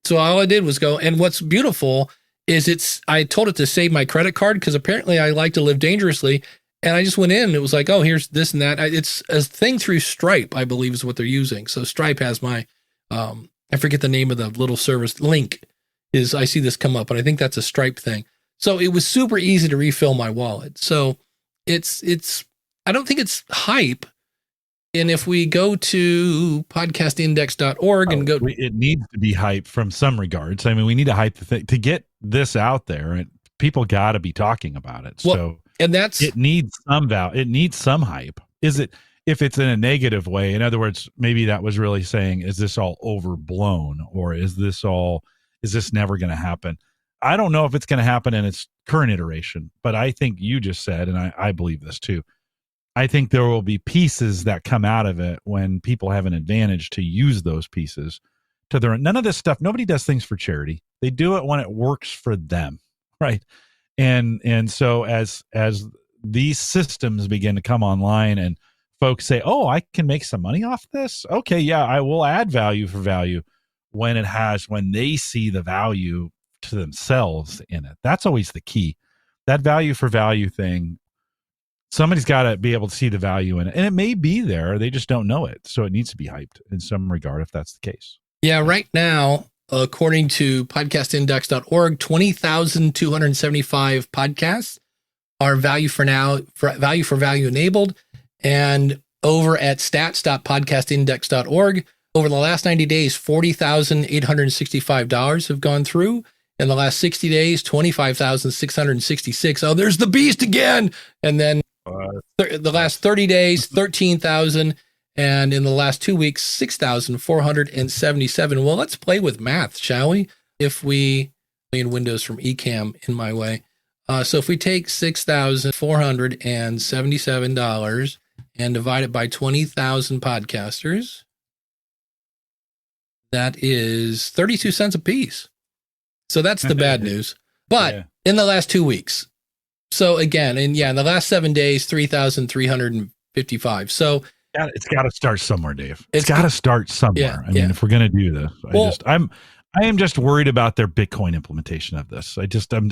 So all I did was go. And what's beautiful is I told it to save my credit card because apparently I like to live dangerously. And I just went in and it was like, oh, here's this and that. It's a thing through Stripe, I believe is what they're using. So Stripe has my, I forget the name of the little service. Link I see this come up, but I think that's a Stripe thing. So it was super easy to refill my wallet. So I don't think it's hype. And if we go to podcastindex.org and go,
it needs to be hype from some regards. I mean, we need to hype the thing to get this out there, and people got to be talking about it.
Well,
so,
and it
needs some value. It needs some hype. If it's in a negative way? In other words, maybe that was really saying, is this all overblown, or is this never going to happen? I don't know if it's going to happen in its current iteration, but I think you just said, and I believe this too. I think there will be pieces that come out of it when people have an advantage to use those pieces to their. None of this stuff. Nobody does things for charity. They do it when it works for them, right? And so as these systems begin to come online and folks say, "Oh, I can make some money off this." Okay, yeah, I will add value for value when they see the value to themselves in it. That's always the key. That value for value thing. Somebody's got to be able to see the value in it. And it may be there. They just don't know it. So it needs to be hyped in some regard if that's the case.
Yeah, right now, according to podcastindex.org, 20,275 podcasts are value for value enabled. And over at stats.podcastindex.org, over the last 90 days, $40,865 have gone through. In the last 60 days, 25,666. Oh, there's the beast again. And then the last 30 days, 13,000. And in the last 2 weeks, 6,477. Well, let's play with math, shall we? If we in Windows from eCam in my way. So if we take $6,477 and divide it by 20,000 podcasters. That is 32 cents a piece. So that's the bad news. But in the last 2 weeks. So again, in the last 7 days, 3,355. So
it's got to start somewhere, Dave. It's got to start somewhere. I mean, if we're going to do this, I am just worried about their Bitcoin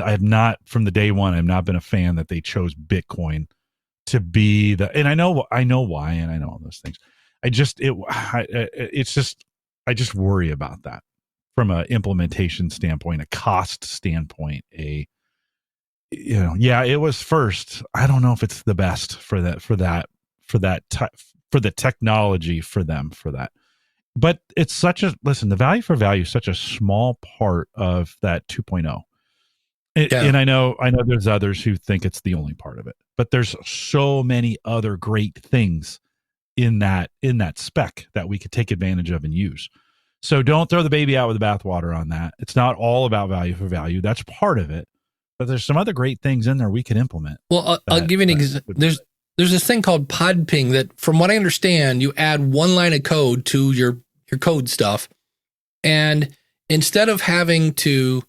I have not, from the day one, I've not been a fan that they chose Bitcoin to be and I know why, and I know all those things. I just worry about that from an implementation standpoint, a cost standpoint, it was first. I don't know if it's the best for the technology for them for that. But it's the value for value is such a small part of that 2.0. And I know there's others who think it's the only part of it, but there's so many other great things in that spec that we could take advantage of and use. So don't throw the baby out with the bathwater on that. It's not all about value for value. That's part of it, but there's some other great things in there we can implement.
Well, I'll give you an example. There's this thing called PodPing that, from what I understand, you add one line of code to your code stuff, and instead of having to,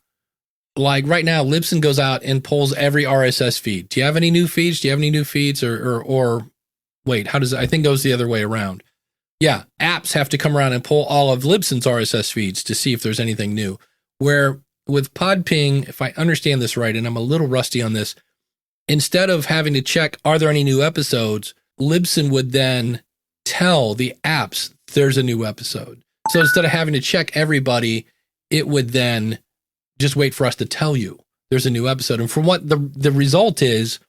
like right now, Libsyn goes out and pulls every RSS feed. Do you have any new feeds? Or wait, how does it? I think it goes the other way around. Yeah, apps have to come around and pull all of Libsyn's RSS feeds to see if there's anything new. Where with PodPing, if I understand this right, and I'm a little rusty on this, instead of having to check, are there any new episodes, Libsyn would then tell the apps there's a new episode. So instead of having to check everybody, it would then just wait for us to tell you there's a new episode. And from what the result is,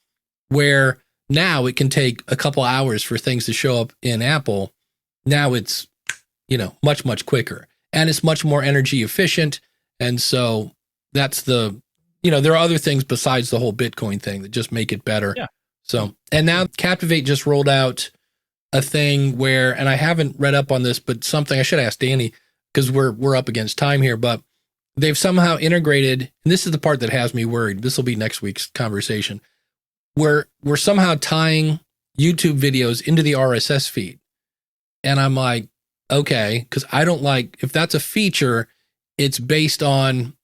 where now it can take a couple hours for things to show up in Apple, now it's, much, much quicker, and it's much more energy efficient. And so that's there are other things besides the whole Bitcoin thing that just make it better.
Yeah.
So, and now Captivate just rolled out a thing where, and I haven't read up on this, but something I should ask Danny, because we're up against time here, but they've somehow integrated, and this is the part that has me worried. This will be next week's conversation, where we're somehow tying YouTube videos into the RSS feed. And I'm like, okay, because I don't like, if that's a feature, it's based on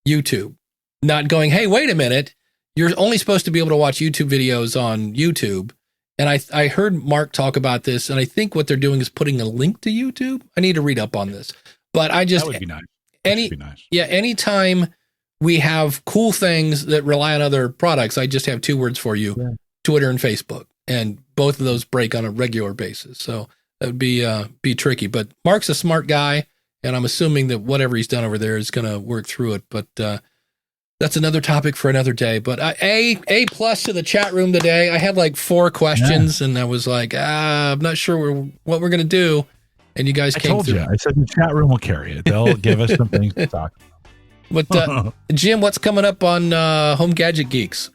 YouTube, not going, hey, wait a minute, you're only supposed to be able to watch YouTube videos on YouTube. And I heard Mark talk about this, and I think what they're doing is putting a link to YouTube. I need to read up on this, but that would be nice. Anytime we have cool things that rely on other products, I just have two words for you: Twitter and Facebook, and both of those break on a regular basis. So that would be tricky. But Mark's a smart guy, and I'm assuming that whatever he's done over there is going to work through it. But that's another topic for another day. But A plus to the chat room today. I had like 4 questions, and I was like, I'm not sure what we're going to do. And you guys came through.
I said the chat room will carry it. They'll give us some things to talk about.
But Jim, what's coming up on Home Gadget Geeks?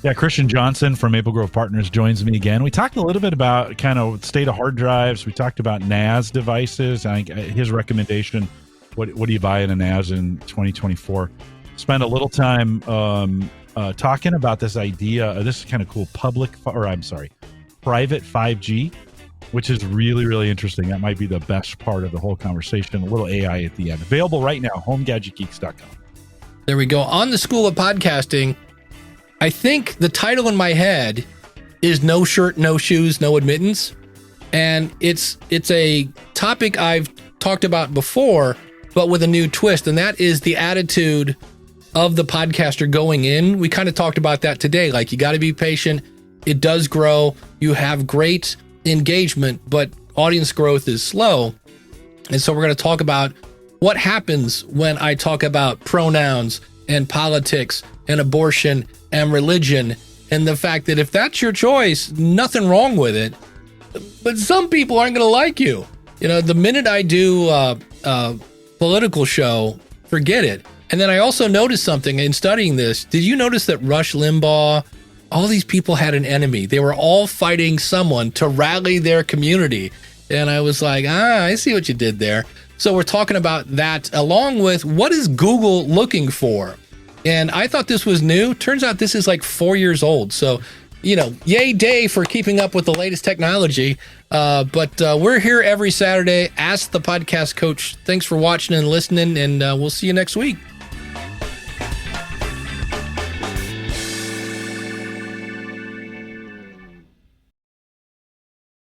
Yeah, Christian Johnson from Maple Grove Partners joins me again. We talked a little bit about kind of state of hard drives. We talked about NAS devices. I think his recommendation, what do you buy in a NAS in 2024? Spent a little time talking about this idea. This is kind of cool. Private 5G, which is really, really interesting. That might be the best part of the whole conversation. A little AI at the end. Available right now, homegadgetgeeks.com.
There we go. On the School of Podcasting, I think the title in my head is No Shirt, No Shoes, No Admittance. And it's a topic I've talked about before, but with a new twist. And that is the attitude of the podcaster going in. We kind of talked about that today. Like, you got to be patient. It does grow. You have great engagement, but audience growth is slow. And so we're going to talk about what happens when I talk about pronouns and politics and abortion and religion, and the fact that if that's your choice, nothing wrong with it. But some people aren't going to like you. The minute I do a political show, forget it. And then I also noticed something in studying this. Did you notice that Rush Limbaugh, all these people had an enemy? They were all fighting someone to rally their community. And I was like, I see what you did there. So we're talking about that, along with what is Google looking for? And I thought this was new. Turns out this is like 4 years old. So yay day for keeping up with the latest technology. But we're here every Saturday. Ask the Podcast Coach. Thanks for watching and listening, and we'll see you next week.